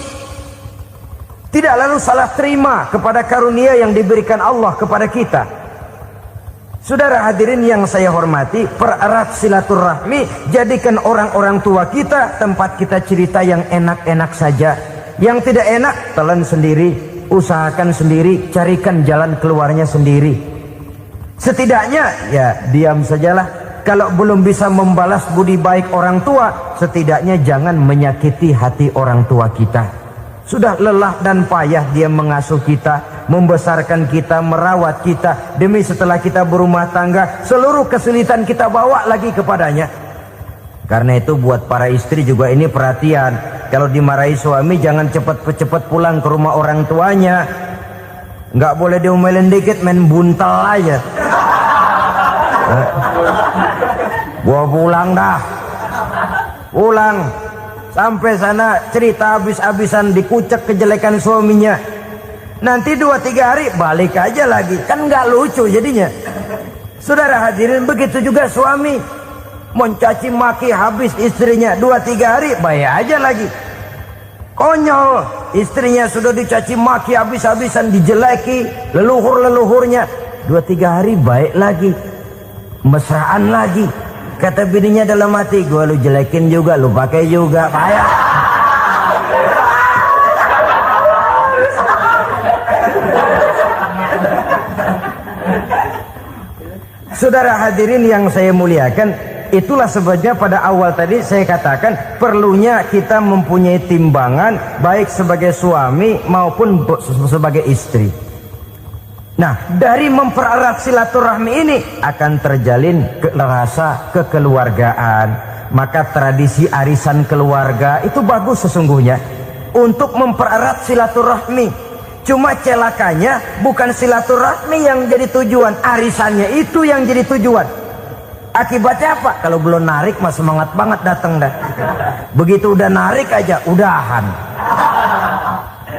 Speaker 2: Tidak lalu salah terima kepada karunia yang diberikan Allah kepada kita. Saudara hadirin yang saya hormati, pererat silaturahmi, jadikan orang-orang tua kita tempat kita cerita yang enak-enak saja. Yang tidak enak, telan sendiri, usahakan sendiri, carikan jalan keluarnya sendiri. Setidaknya ya diam sajalah. Kalau belum bisa membalas budi baik orang tua, setidaknya jangan menyakiti hati orang tua kita. Sudah lelah dan payah dia mengasuh kita, membesarkan kita, merawat kita. Demi setelah kita berumah tangga, seluruh kesulitan kita bawa lagi kepadanya. Karena itu buat para istri juga ini perhatian. Kalau dimarahi suami, jangan cepat-cepat pulang ke rumah orang tuanya. Nggak boleh diomelin dikit, main buntal aja. Gua pulang dah. Pulang. Sampai sana cerita habis-habisan, dikucek kejelekan suaminya. Nanti 2-3 hari balik aja lagi. Kan nggak lucu jadinya. Saudara hadirin, begitu juga suami. Mencaci maki habis istrinya, 2-3 hari baik aja lagi. Konyol. Istrinya sudah dicaci maki habis-habisan, dijeleki leluhur-leluhurnya, 2-3 hari baik lagi. Mesraan lagi. Kata bininya dalam hati, gua lu jelekin juga, lu pakai juga, payah. Saudara hadirin yang saya muliakan, itulah sebabnya pada awal tadi saya katakan perlunya kita mempunyai timbangan baik sebagai suami maupun sebagai istri. Nah, dari mempererat silaturahmi ini akan terjalin rasa kekeluargaan. Maka tradisi arisan keluarga itu bagus sesungguhnya untuk mempererat silaturahmi. Cuma celakanya bukan silaturahmi yang jadi tujuan, arisannya itu yang jadi tujuan. Akibatnya apa? Kalau belum narik mah semangat banget datang dah. Begitu udah narik aja udahan.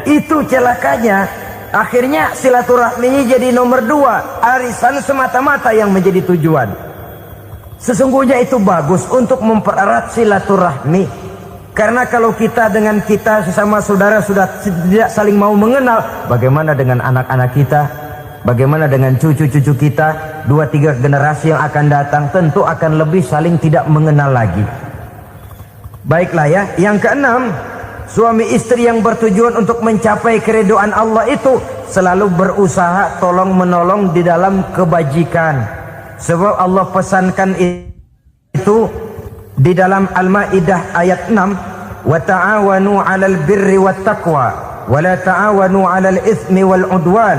Speaker 2: Itu celakanya. Akhirnya silaturahminya jadi nomor 2, arisan semata-mata yang menjadi tujuan. Sesungguhnya itu bagus untuk mempererat silaturahmi. Karena kalau kita dengan kita sesama saudara sudah tidak saling mau mengenal, bagaimana dengan anak-anak kita? Bagaimana dengan cucu-cucu kita? 2-3 generasi yang akan datang tentu akan lebih saling tidak mengenal lagi. Baiklah ya, yang keenam, suami istri yang bertujuan untuk mencapai keridhaan Allah itu selalu berusaha tolong menolong di dalam kebajikan. Sebab Allah pesankan itu di dalam Al-Maidah ayat 6, wa ta'awanu 'alal birri wat taqwa wa la ta'awanu 'alal itsmi wal 'udwan.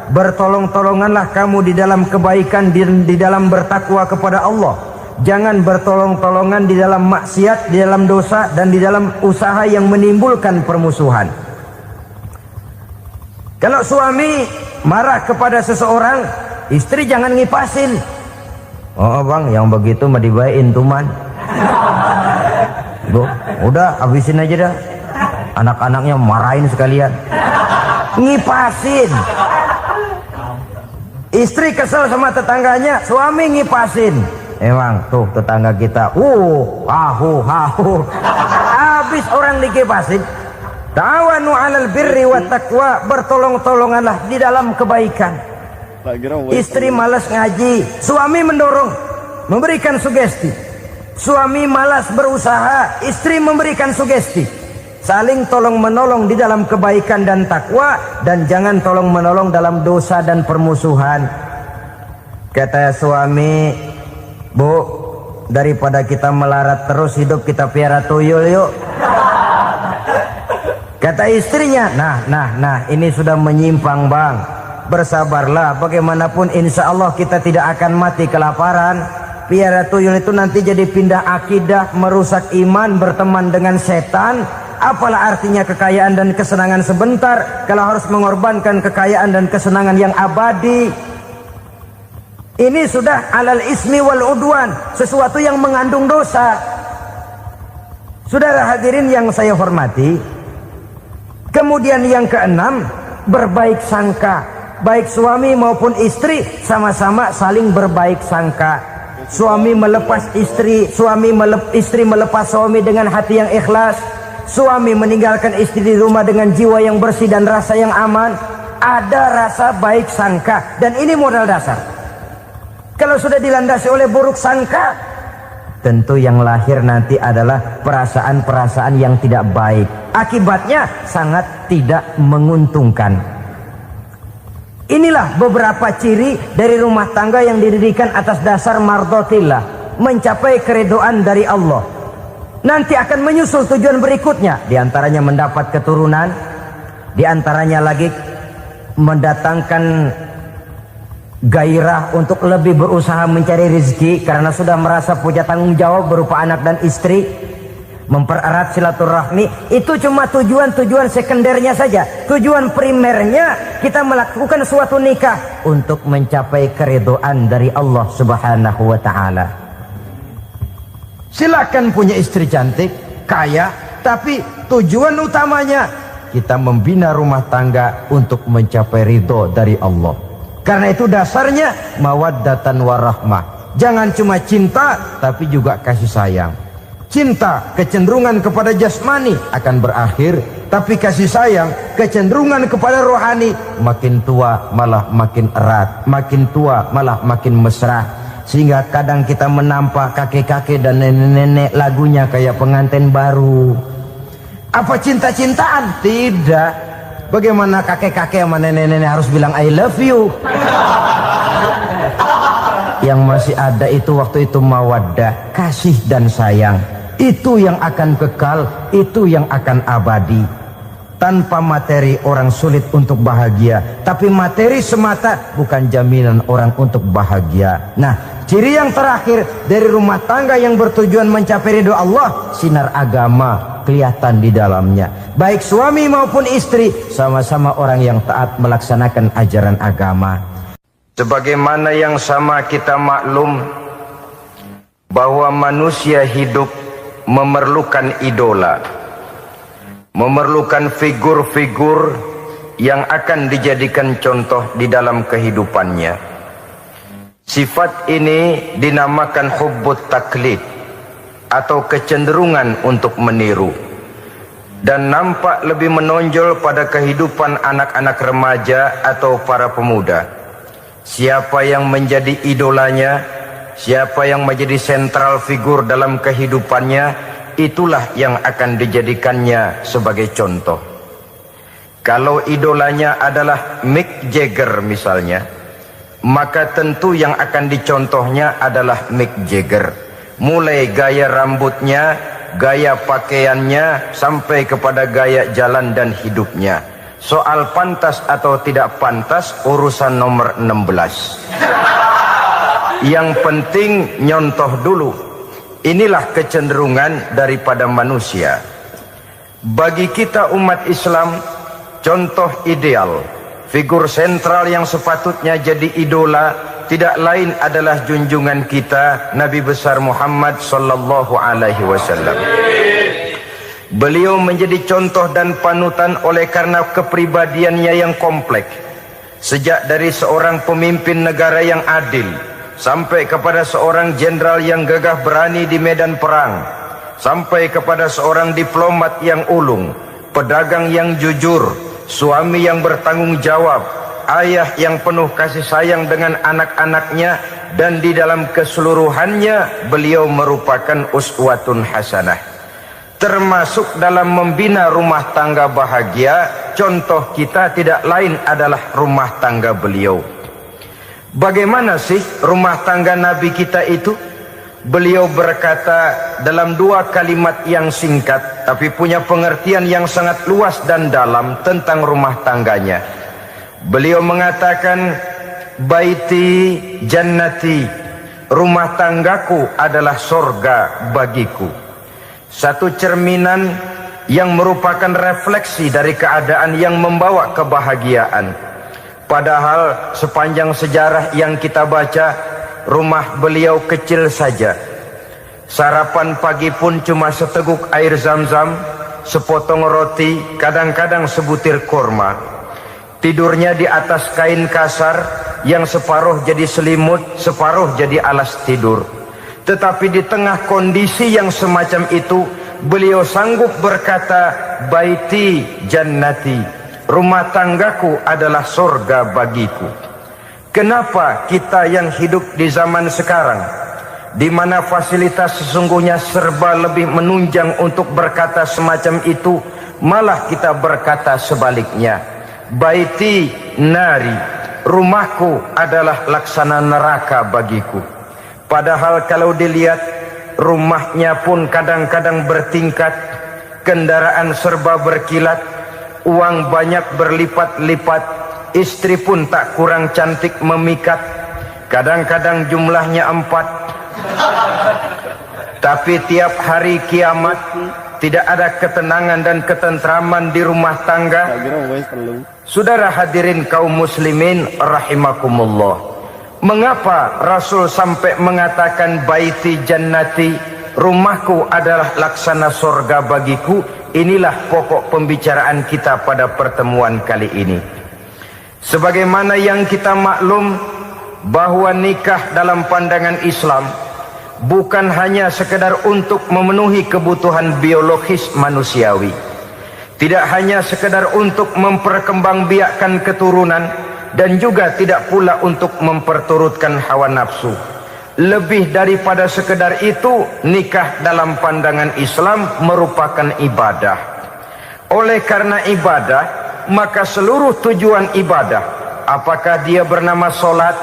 Speaker 2: Bertolong-tolonganlah kamu di dalam kebaikan, di dalam bertakwa kepada Allah. Jangan bertolong-tolongan di dalam maksiat, di dalam dosa, dan di dalam usaha yang menimbulkan permusuhan. Kalau suami marah kepada seseorang, istri jangan ngipasin. Oh bang, yang begitu mah dibayain tuman. Udah habisin aja dah. Anak-anaknya marahin sekalian. Ngipasin. Istri kesel sama tetangganya, suami ngipasin. Emang tuh tetangga kita, hahu. Habis orang dikipasin. Ta'awanu 'alal birri wat taqwa, bertolong-tolonganlah di dalam kebaikan. Istri malas ngaji, suami mendorong, memberikan sugesti. Suami malas berusaha, istri memberikan sugesti. Saling tolong menolong di dalam kebaikan dan takwa, dan jangan tolong menolong dalam dosa dan permusuhan. Kata suami, Bu, daripada kita melarat terus hidup, kita piara tuyul yuk. Kata istrinya, nah ini sudah menyimpang bang. Bersabarlah, bagaimanapun insya Allah kita tidak akan mati kelaparan. Piara tuyul itu nanti jadi pindah akidah, merusak iman, berteman dengan setan. Apalah artinya kekayaan dan kesenangan sebentar kalau harus mengorbankan kekayaan dan kesenangan yang abadi? Ini sudah alal ismi wal udwan, sesuatu yang mengandung dosa. Saudara hadirin yang saya hormati, kemudian yang keenam, berbaik sangka. Baik suami maupun istri sama-sama saling berbaik sangka. Suami melepas istri, istri melepas suami dengan hati yang ikhlas. Suami meninggalkan istri di rumah dengan jiwa yang bersih dan rasa yang aman. Ada rasa baik sangka, dan ini modal dasar. Kalau sudah dilandasi oleh buruk sangka, tentu yang lahir nanti adalah perasaan-perasaan yang tidak baik. Akibatnya sangat tidak menguntungkan. Inilah beberapa ciri dari rumah tangga yang didirikan atas dasar mardotillah, mencapai keridhaan dari Allah. Nanti akan menyusul tujuan berikutnya, diantaranya mendapat keturunan, diantaranya lagi mendatangkan gairah untuk lebih berusaha mencari rezeki karena sudah merasa punya tanggung jawab berupa anak dan istri. Mempererat silaturahmi. Itu cuma tujuan-tujuan sekundernya saja. Tujuan primernya kita melakukan suatu nikah untuk mencapai keridhaan dari Allah Subhanahu wa ta'ala. Silakan punya istri cantik, kaya, tapi tujuan utamanya kita membina rumah tangga untuk mencapai ridho dari Allah. Karena itu dasarnya mawaddatan warahmah. Jangan cuma cinta, tapi juga kasih sayang. Cinta, kecenderungan kepada jasmani akan berakhir, tapi kasih sayang, kecenderungan kepada rohani, makin tua malah makin erat, makin tua malah makin mesra. Sehingga kadang kita menampak kakek-kakek dan nenek-nenek lagunya kayak pengantin baru. Apa cinta-cintaan? Tidak. Bagaimana kakek-kakek sama nenek-nenek harus bilang I love you? Yang masih ada itu waktu itu mawaddah, kasih dan sayang. Itu yang akan kekal, itu yang akan abadi. Tanpa materi orang sulit untuk bahagia, tapi materi semata bukan jaminan orang untuk bahagia. Nah, ciri yang terakhir dari rumah tangga yang bertujuan mencapai ridho Allah, sinar agama kelihatan di dalamnya. Baik suami maupun istri sama-sama orang yang taat melaksanakan ajaran agama.
Speaker 1: Sebagaimana yang sama kita maklum bahwa manusia hidup memerlukan idola, memerlukan figur-figur yang akan dijadikan contoh di dalam kehidupannya. Sifat ini dinamakan hubbut taklid atau kecenderungan untuk meniru, dan nampak lebih menonjol pada kehidupan anak-anak remaja atau para pemuda. Siapa yang menjadi idolanya, siapa yang menjadi sentral figur dalam kehidupannya, itulah yang akan dijadikannya sebagai contoh. Kalau idolanya adalah Mick Jagger misalnya, maka tentu yang akan dicontohnya adalah Mick Jagger. Mulai gaya rambutnya, gaya pakaiannya, sampai kepada gaya jalan dan hidupnya. Soal pantas atau tidak pantas urusan nomor 16. Yang penting nyontoh dulu. Inilah kecenderungan daripada manusia. Bagi kita umat Islam, contoh ideal, figur sentral yang sepatutnya jadi idola tidak lain adalah junjungan kita Nabi besar Muhammad sallallahu alaihi wasallam. Beliau menjadi contoh dan panutan oleh karena kepribadiannya yang kompleks. Sejak dari seorang pemimpin negara yang adil, sampai kepada seorang jenderal yang gagah berani di medan perang, sampai kepada seorang diplomat yang ulung, pedagang yang jujur, suami yang bertanggung jawab, ayah yang penuh kasih sayang dengan anak-anaknya, dan di dalam keseluruhannya beliau merupakan uswatun hasanah. Termasuk dalam membina rumah tangga bahagia, contoh kita tidak lain adalah rumah tangga beliau. Bagaimana sih rumah tangga Nabi kita itu? Beliau berkata dalam dua kalimat yang singkat, tapi punya pengertian yang sangat luas dan dalam tentang rumah tangganya. Beliau mengatakan, baiti jannati, rumah tanggaku adalah sorga bagiku. Satu cerminan yang merupakan refleksi dari keadaan yang membawa kebahagiaan. Padahal sepanjang sejarah yang kita baca, rumah beliau kecil saja. Sarapan pagi pun cuma seteguk air zam-zam, sepotong roti, kadang-kadang sebutir kurma. Tidurnya di atas kain kasar yang separuh jadi selimut, separuh jadi alas tidur. Tetapi di tengah kondisi yang semacam itu, beliau sanggup berkata, baiti jannati, rumah tanggaku adalah surga bagiku. Kenapa kita yang hidup di zaman sekarang, di mana fasilitas sesungguhnya serba lebih menunjang untuk berkata semacam itu, malah kita berkata sebaliknya, baiti nari, rumahku adalah laksana neraka bagiku. Padahal kalau dilihat, rumahnya pun kadang-kadang bertingkat, kendaraan serba berkilat, uang banyak berlipat-lipat, istri pun tak kurang cantik memikat, kadang-kadang jumlahnya 4. Tapi tiap hari kiamat tidak ada ketenangan dan ketentraman di rumah tangga. Saudara hadirin kaum muslimin rahimakumullah, mengapa Rasul sampai mengatakan baiti jannati, rumahku adalah laksana surga bagiku? Inilah pokok pembicaraan kita pada pertemuan kali ini. Sebagaimana yang kita maklum bahwa nikah dalam pandangan Islam bukan hanya sekedar untuk memenuhi kebutuhan biologis manusiawi, tidak hanya sekedar untuk memperkembangbiakkan keturunan, dan juga tidak pula untuk memperturutkan hawa nafsu. Lebih daripada sekedar itu, nikah dalam pandangan Islam merupakan ibadah. Oleh karena ibadah, maka seluruh tujuan ibadah, apakah dia bernama solat,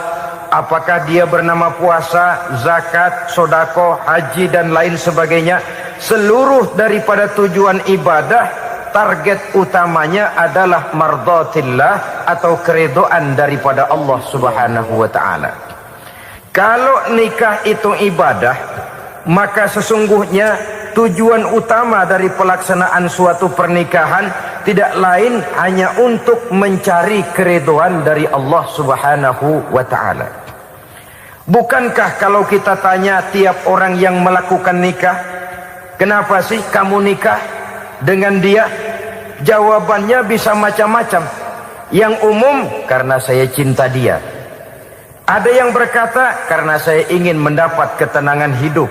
Speaker 1: apakah dia bernama puasa, zakat, sodako, haji dan lain sebagainya, seluruh daripada tujuan ibadah, target utamanya adalah mardhatillah atau keridhaan daripada Allah Subhanahu wa taala. Kalau nikah itu ibadah, maka sesungguhnya tujuan utama dari pelaksanaan suatu pernikahan tidak lain hanya untuk mencari keridhaan dari Allah Subhanahu wa taala. Bukankah kalau kita tanya tiap orang yang melakukan nikah, kenapa sih kamu nikah dengan dia? Jawabannya bisa macam-macam. Yang umum, karena saya cinta dia. Ada yang berkata, karena saya ingin mendapat ketenangan hidup.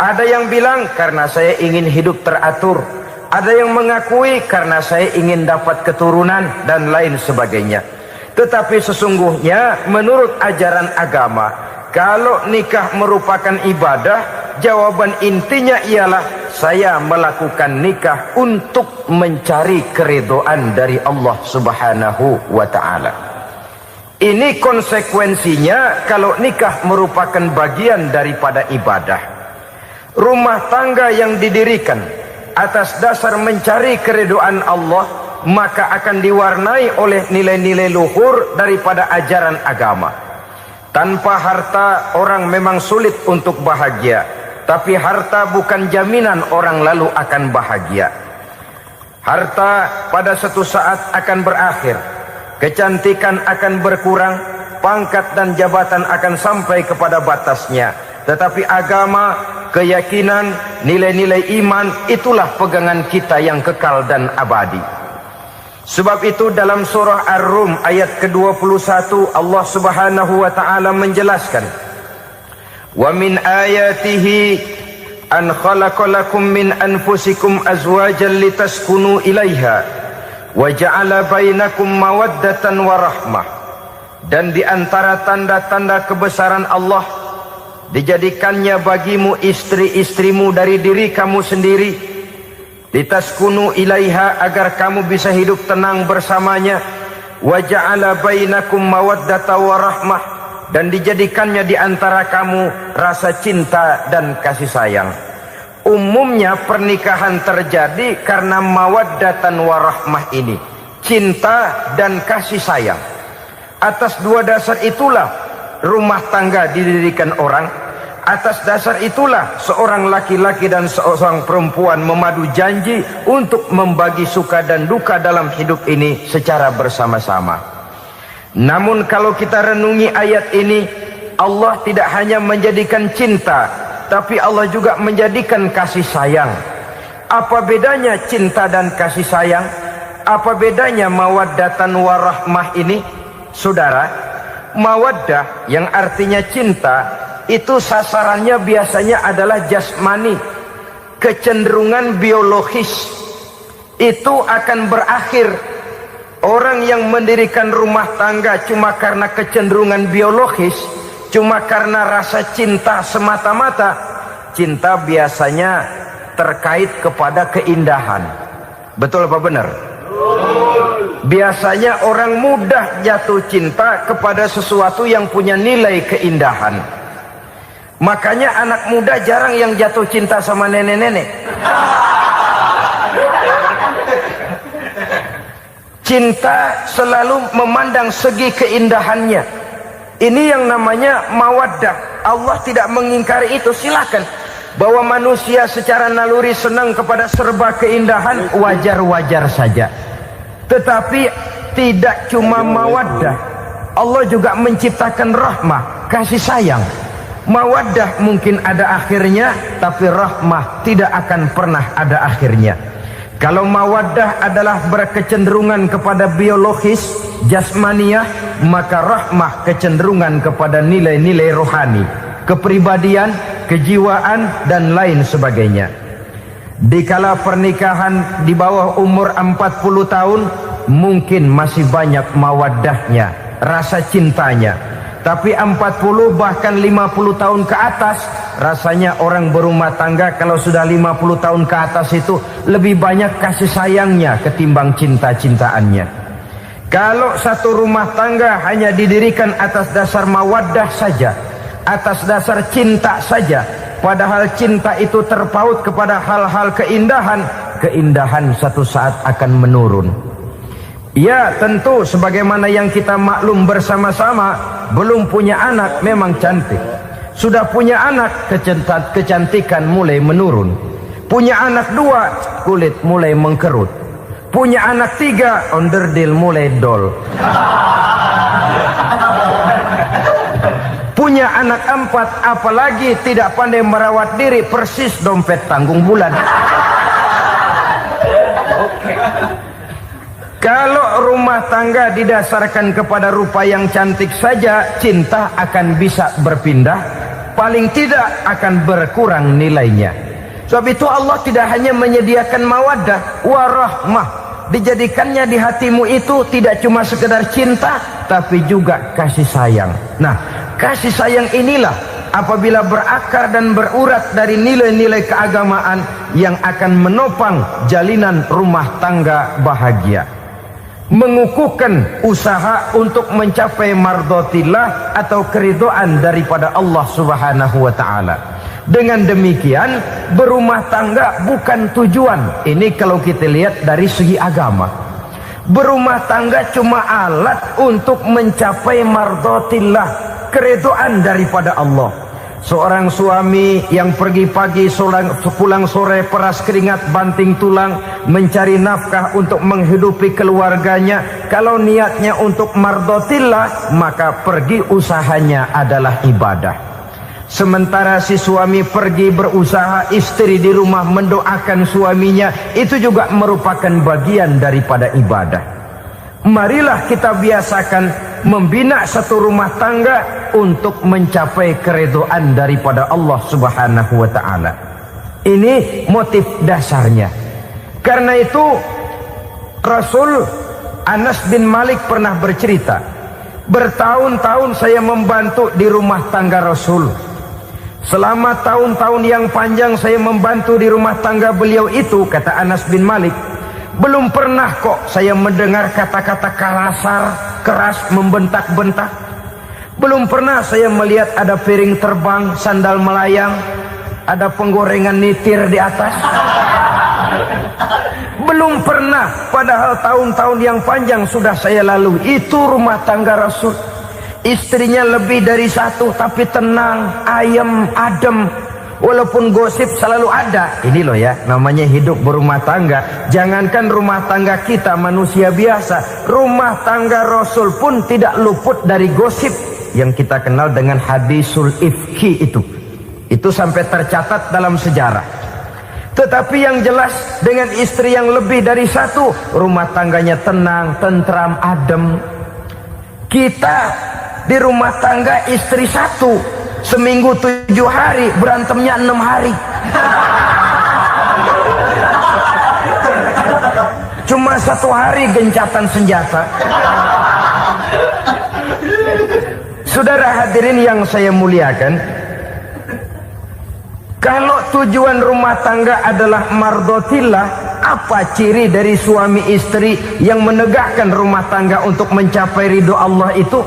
Speaker 1: Ada yang bilang, karena saya ingin hidup teratur. Ada yang mengakui, karena saya ingin dapat keturunan dan lain sebagainya. Tetapi sesungguhnya menurut ajaran agama, kalau nikah merupakan ibadah, jawaban intinya ialah saya melakukan nikah untuk mencari keridhaan dari Allah Subhanahu wa taala. Ini konsekuensinya kalau nikah merupakan bagian daripada ibadah. Rumah tangga yang didirikan atas dasar mencari keridhaan Allah, maka akan diwarnai oleh nilai-nilai luhur daripada ajaran agama. Tanpa harta orang memang sulit untuk bahagia, tapi harta bukan jaminan orang lalu akan bahagia. Harta pada suatu saat akan berakhir, kecantikan akan berkurang, pangkat dan jabatan akan sampai kepada batasnya. Tetapi agama, keyakinan, nilai-nilai iman, itulah pegangan kita yang kekal dan abadi. Sebab itu dalam surah Ar-Rum ayat ke-21 Allah Subhanahu wa taala menjelaskan, "Wa min ayatihi an khalaqalakum min anfusikum azwajan litaskunu ilaiha wa ja'ala bainakum mawaddatan wa rahmah." Dan di antara tanda-tanda kebesaran Allah, dijadikannya bagimu istri-istrimu dari diri kamu sendiri, litaskunu ilaiha, agar kamu bisa hidup tenang bersamanya, wa ja'ala bainakum mawaddatan wa rahmah, dan dijadikannya di antara kamu rasa cinta dan kasih sayang. Umumnya pernikahan terjadi karena mawaddatan warahmah ini, cinta dan kasih sayang. Atas dua dasar itulah rumah tangga didirikan orang.
Speaker 2: Atas dasar itulah seorang laki-laki dan seorang perempuan memadu janji untuk membagi suka dan duka dalam hidup ini secara bersama-sama. Namun kalau kita renungi ayat ini, Allah tidak hanya menjadikan cinta, tapi Allah juga menjadikan kasih sayang. Apa bedanya cinta dan kasih sayang? Apa bedanya mawaddatan warahmah ini? Saudara, mawaddah yang artinya cinta, itu sasarannya biasanya adalah jasmani, kecenderungan biologis. Itu akan berakhir. Orang yang mendirikan rumah tangga cuma karena kecenderungan biologis, cuma karena rasa cinta semata-mata, cinta biasanya terkait kepada keindahan. Betul apa benar? Biasanya orang mudah jatuh cinta kepada sesuatu yang punya nilai keindahan. Makanya anak muda jarang yang jatuh cinta sama nenek-nenek. Cinta selalu memandang segi keindahannya. Ini yang namanya mawaddah. Allah tidak mengingkari itu, silakan. Bahwa manusia secara naluri senang kepada serba keindahan, wajar-wajar saja. Tetapi tidak cuma mawaddah, Allah juga menciptakan rahmah, kasih sayang. Mawaddah mungkin ada akhirnya, tapi rahmah tidak akan pernah ada akhirnya. Kalau mawaddah adalah berkecenderungan kepada biologis, jasmaniah, maka rahmah kecenderungan kepada nilai-nilai rohani, kepribadian, kejiwaan, dan lain sebagainya. Dikala pernikahan di bawah umur 40 tahun, mungkin masih banyak mawaddahnya, rasa cintanya. Tapi 40 bahkan 50 tahun ke atas, rasanya orang berumah tangga kalau sudah 50 tahun ke atas itu lebih banyak kasih sayangnya ketimbang cinta-cintaannya. Kalau satu rumah tangga hanya didirikan atas dasar mawaddah saja, atas dasar cinta saja, padahal cinta itu terpaut kepada hal-hal keindahan, keindahan satu saat akan menurun. Ya tentu sebagaimana yang kita maklum bersama-sama, belum punya anak memang cantik. Sudah punya anak, kecantikan mulai menurun. Punya anak 2, kulit mulai mengkerut. Punya anak 3, onderdil mulai dol. Punya anak 4, apalagi tidak pandai merawat diri, persis dompet tanggung bulan. Kalau rumah tangga didasarkan kepada rupa yang cantik saja, cinta akan bisa berpindah, paling tidak akan berkurang nilainya. Sebab itu Allah tidak hanya menyediakan mawaddah, warahmah, dijadikannya di hatimu itu tidak cuma sekedar cinta, tapi juga kasih sayang. Nah, kasih sayang inilah apabila berakar dan berurat dari nilai-nilai keagamaan yang akan menopang jalinan rumah tangga bahagia, mengukuhkan usaha untuk mencapai mardotillah atau keridhaan daripada Allah Subhanahu wa ta'ala. Dengan demikian berumah tangga bukan tujuan. Ini kalau kita lihat dari segi agama, berumah tangga cuma alat untuk mencapai mardotillah, keridhaan daripada Allah. Seorang suami yang pergi pagi pulang sore peras keringat banting tulang mencari nafkah untuk menghidupi keluarganya, kalau niatnya untuk mardotillah maka pergi usahanya adalah ibadah. Sementara si suami pergi berusaha, istri di rumah mendoakan suaminya, itu juga merupakan bagian daripada ibadah. Marilah kita biasakan membina satu rumah tangga untuk mencapai keridhaan daripada Allah Subhanahu wa ta'ala. Ini motif dasarnya. Karena itu Rasul Anas bin Malik pernah bercerita, bertahun-tahun saya membantu di rumah tangga Rasul. Selama tahun-tahun yang panjang saya membantu di rumah tangga beliau itu, kata Anas bin Malik, belum pernah kok saya mendengar kata-kata kasar, keras, membentak-bentak. Belum pernah saya melihat ada piring terbang, sandal melayang, ada penggorengan nitir di atas. Belum pernah, padahal tahun-tahun yang panjang sudah saya lalui. Itu rumah tangga Rasul. Istrinya lebih dari satu tapi tenang, ayem, adem. Walaupun gosip selalu ada. Ini loh ya, namanya hidup berumah tangga. Jangankan rumah tangga kita manusia biasa, rumah tangga Rasul pun tidak luput dari gosip yang kita kenal dengan hadisul ifki itu. Itu sampai tercatat dalam sejarah. Tetapi yang jelas dengan istri yang lebih dari satu, rumah tangganya tenang, tentram, adem. Kita di rumah tangga istri satu, seminggu 7 hari, berantemnya 6 hari. Cuma 1 hari gencatan senjata. Saudara hadirin yang saya muliakan, kalau tujuan rumah tangga adalah mardotillah, apa ciri dari suami istri yang menegakkan rumah tangga untuk mencapai ridho Allah itu?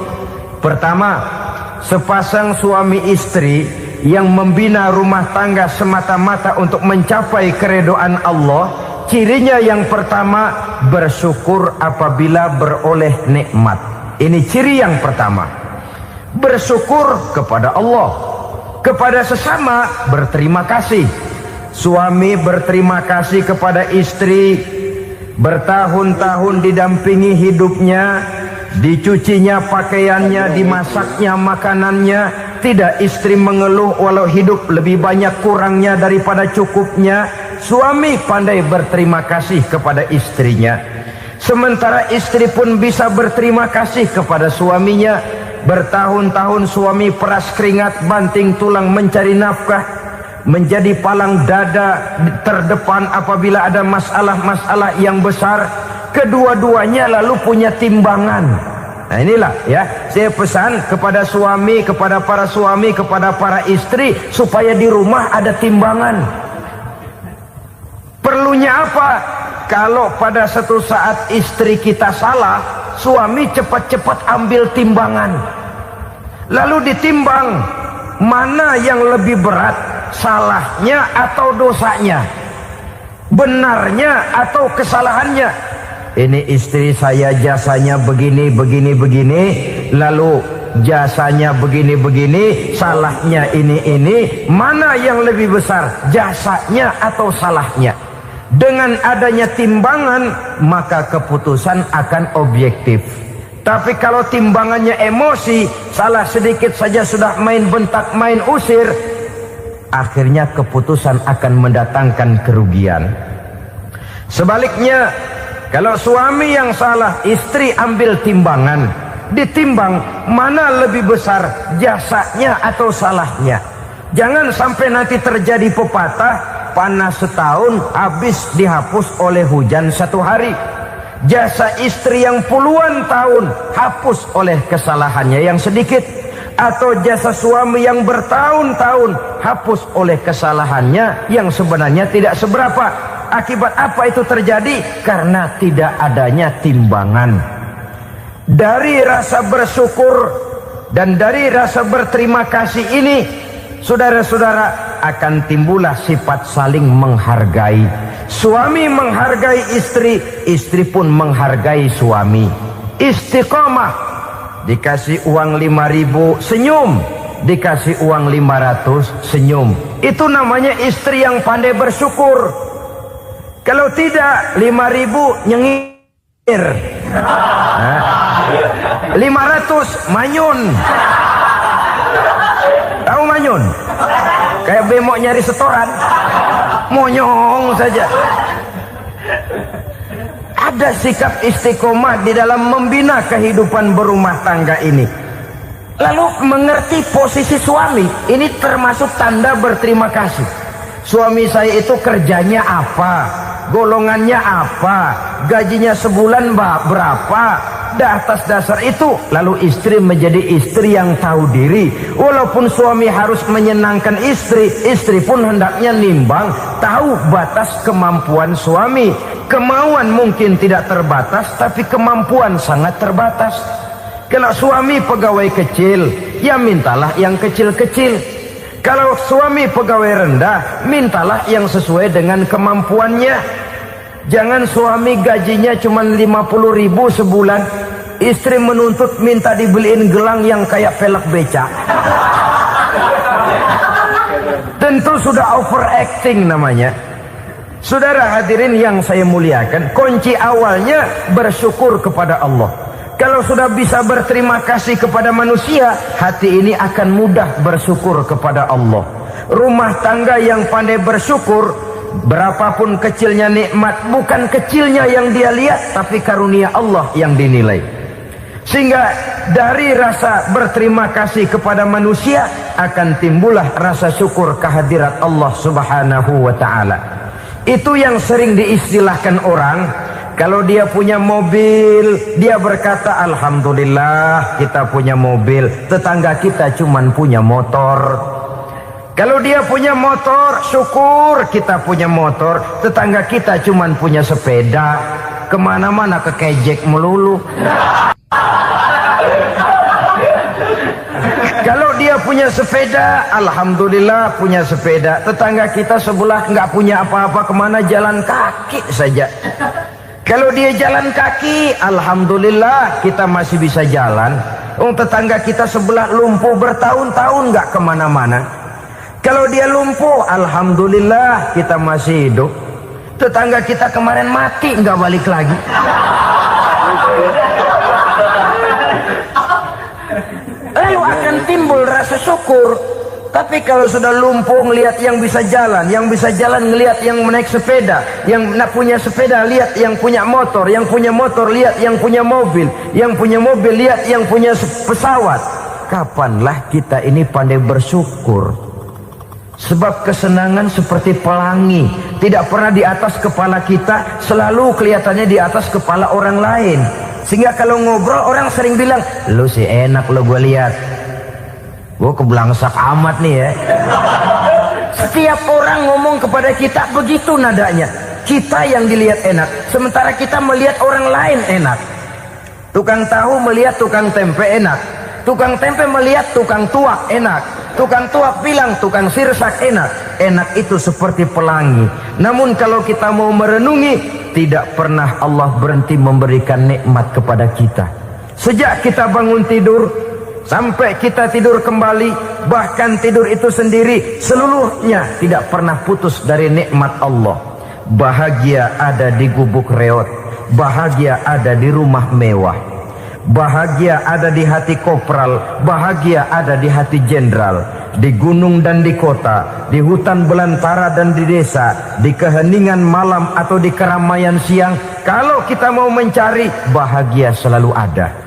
Speaker 2: Pertama, sepasang suami istri yang membina rumah tangga semata-mata untuk mencapai keridhaan Allah, cirinya yang pertama, bersyukur apabila beroleh nikmat. Ini ciri yang pertama. Bersyukur kepada Allah, kepada sesama berterima kasih. Suami berterima kasih kepada istri, bertahun-tahun didampingi hidupnya, dicucinya pakaiannya, dimasaknya makanannya. Tidak istri mengeluh walau hidup lebih banyak kurangnya daripada cukupnya. Suami pandai berterima kasih kepada istrinya. Sementara istri pun bisa berterima kasih kepada suaminya. Bertahun-tahun suami peras keringat, banting tulang mencari nafkah, menjadi palang dada terdepan apabila ada masalah-masalah yang besar. Kedua-duanya lalu punya timbangan. Nah inilah ya, saya pesan kepada suami, kepada para suami, kepada para istri, supaya di rumah ada timbangan. Perlunya apa? Kalau pada satu saat istri kita salah, suami cepat-cepat ambil timbangan, lalu ditimbang mana yang lebih berat, salahnya atau dosanya, benarnya atau kesalahannya. Ini istri saya jasanya begini, lalu jasanya begini, salahnya ini. Mana yang lebih besar, jasanya atau salahnya? Dengan adanya timbangan, maka keputusan akan objektif. Tapi kalau timbangannya emosi, salah sedikit saja sudah main bentak, main usir, akhirnya keputusan akan mendatangkan kerugian. Sebaliknya, kalau suami yang salah, istri ambil timbangan, ditimbang mana lebih besar, jasanya atau salahnya. Jangan sampai nanti terjadi pepatah, panas setahun habis dihapus oleh hujan 1 hari. Jasa istri yang puluhan tahun hapus oleh kesalahannya yang sedikit, atau jasa suami yang bertahun-tahun hapus oleh kesalahannya yang sebenarnya tidak seberapa. Akibat apa itu terjadi? Karena tidak adanya timbangan. Dari rasa bersyukur dan dari rasa berterima kasih ini, saudara-saudara, akan timbullah sifat saling menghargai. Suami menghargai istri, istri pun menghargai suami. Istiqomah, dikasih uang 5.000 senyum, dikasih uang 500 senyum. Itu namanya istri yang pandai bersyukur. Kalau tidak, 5.000 nyengir, 500 manyun. Tahu manyun? Kayak bemok nyari setoran, monyong saja. Ada sikap istiqomah di dalam membina kehidupan berumah tangga ini. Lalu mengerti posisi suami, ini termasuk tanda berterima kasih. Suami saya itu kerjanya apa, golongannya apa, gajinya sebulan berapa. Atas dasar itu, lalu istri menjadi istri yang tahu diri. Walaupun suami harus menyenangkan istri, istri pun hendaknya nimbang, tahu batas kemampuan suami. Kemauan mungkin tidak terbatas, tapi kemampuan sangat terbatas. Kalau suami pegawai kecil, ya mintalah yang kecil-kecil. Kalau suami pegawai rendah, mintalah yang sesuai dengan kemampuannya. Jangan suami gajinya cuma 50.000 sebulan, istri menuntut minta dibeliin gelang yang kayak pelek beca. Tentu sudah overacting namanya. Saudara hadirin yang saya muliakan, kunci awalnya bersyukur kepada Allah. Kalau sudah bisa berterima kasih kepada manusia, hati ini akan mudah bersyukur kepada Allah. Rumah tangga yang pandai bersyukur, berapapun kecilnya nikmat, bukan kecilnya yang dia lihat, tapi karunia Allah yang dinilai. Sehingga dari rasa berterima kasih kepada manusia akan timbullah rasa syukur kehadirat Allah Subhanahu wa ta'ala. Itu yang sering diistilahkan orang, kalau dia punya mobil, dia berkata alhamdulillah kita punya mobil, tetangga kita cuman punya motor. Kalau dia punya motor, syukur kita punya motor, tetangga kita cuman punya sepeda, kemana-mana kekejek melulu. Kalau dia punya sepeda, alhamdulillah punya sepeda, tetangga kita sebelah nggak punya apa-apa, kemana jalan kaki saja. Kalau dia jalan kaki, alhamdulillah kita masih bisa jalan. Tetangga kita sebelah lumpuh bertahun-tahun nggak kemana-mana. Kalau dia lumpuh, alhamdulillah kita masih hidup. Tetangga kita kemarin mati nggak balik lagi. Lalu akan timbul rasa syukur. Tapi kalau sudah lumpuh ngelihat yang bisa jalan ngelihat yang naik sepeda, yang punya sepeda lihat yang punya motor lihat yang punya mobil lihat yang punya pesawat. Kapanlah kita ini pandai bersyukur? Sebab kesenangan seperti pelangi, tidak pernah di atas kepala kita, selalu kelihatannya di atas kepala orang lain. Sehingga kalau ngobrol orang sering bilang, lu sih enak lo gue lihat, gue keblangsak amat nih ya. Setiap orang ngomong kepada kita begitu nadanya. Kita yang dilihat enak, sementara kita melihat orang lain enak. Tukang tahu melihat tukang tempe enak, tukang tempe melihat tukang tuak enak, tukang tuak bilang tukang sirsak enak. Enak itu seperti pelangi. Namun kalau kita mau merenungi, tidak pernah Allah berhenti memberikan nikmat kepada kita. Sejak kita bangun tidur sampai kita tidur kembali, bahkan tidur itu sendiri, seluruhnya tidak pernah putus dari nikmat Allah. Bahagia ada di gubuk reot, bahagia ada di rumah mewah, bahagia ada di hati kopral, bahagia ada di hati jenderal, di gunung dan di kota, di hutan belantara dan di desa, di keheningan malam atau di keramaian siang. Kalau kita mau mencari, bahagia selalu ada.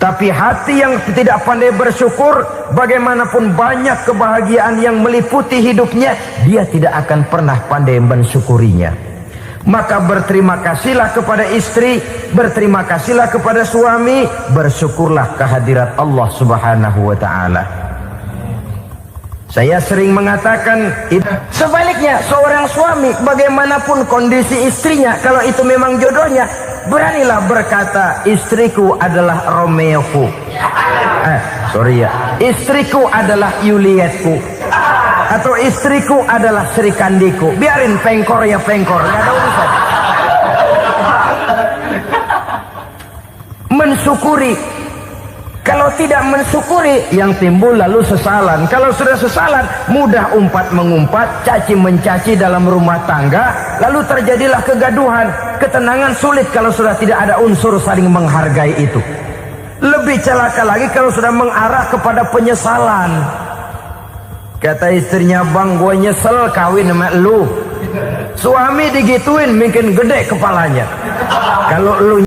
Speaker 2: Tapi hati yang tidak pandai bersyukur, bagaimanapun banyak kebahagiaan yang meliputi hidupnya, dia tidak akan pernah pandai mensyukurinya. Maka berterima kasihlah kepada istri, berterima kasihlah kepada suami, bersyukurlah kehadirat Allah Subhanahu wa ta'ala. Saya sering mengatakan, sebaliknya seorang suami bagaimanapun kondisi istrinya, kalau itu memang jodohnya, beranilah berkata, istriku adalah Romeoku, istriku adalah Julietku, atau istriku adalah Sri Kandiku. Biarin pengkor ya pengkor, nggak ada urusan. Mensyukuri. Kalau tidak mensyukuri, yang timbul lalu sesalan. Kalau sudah sesalan, mudah umpat mengumpat, caci mencaci dalam rumah tangga, lalu terjadilah kegaduhan. Ketenangan sulit kalau sudah tidak ada unsur saling menghargai itu. Lebih celaka lagi kalau sudah mengarah kepada penyesalan. Kata istrinya, bang gue nyesel kawin sama lu. Suami digituin mungkin gede kepalanya. Kalau lu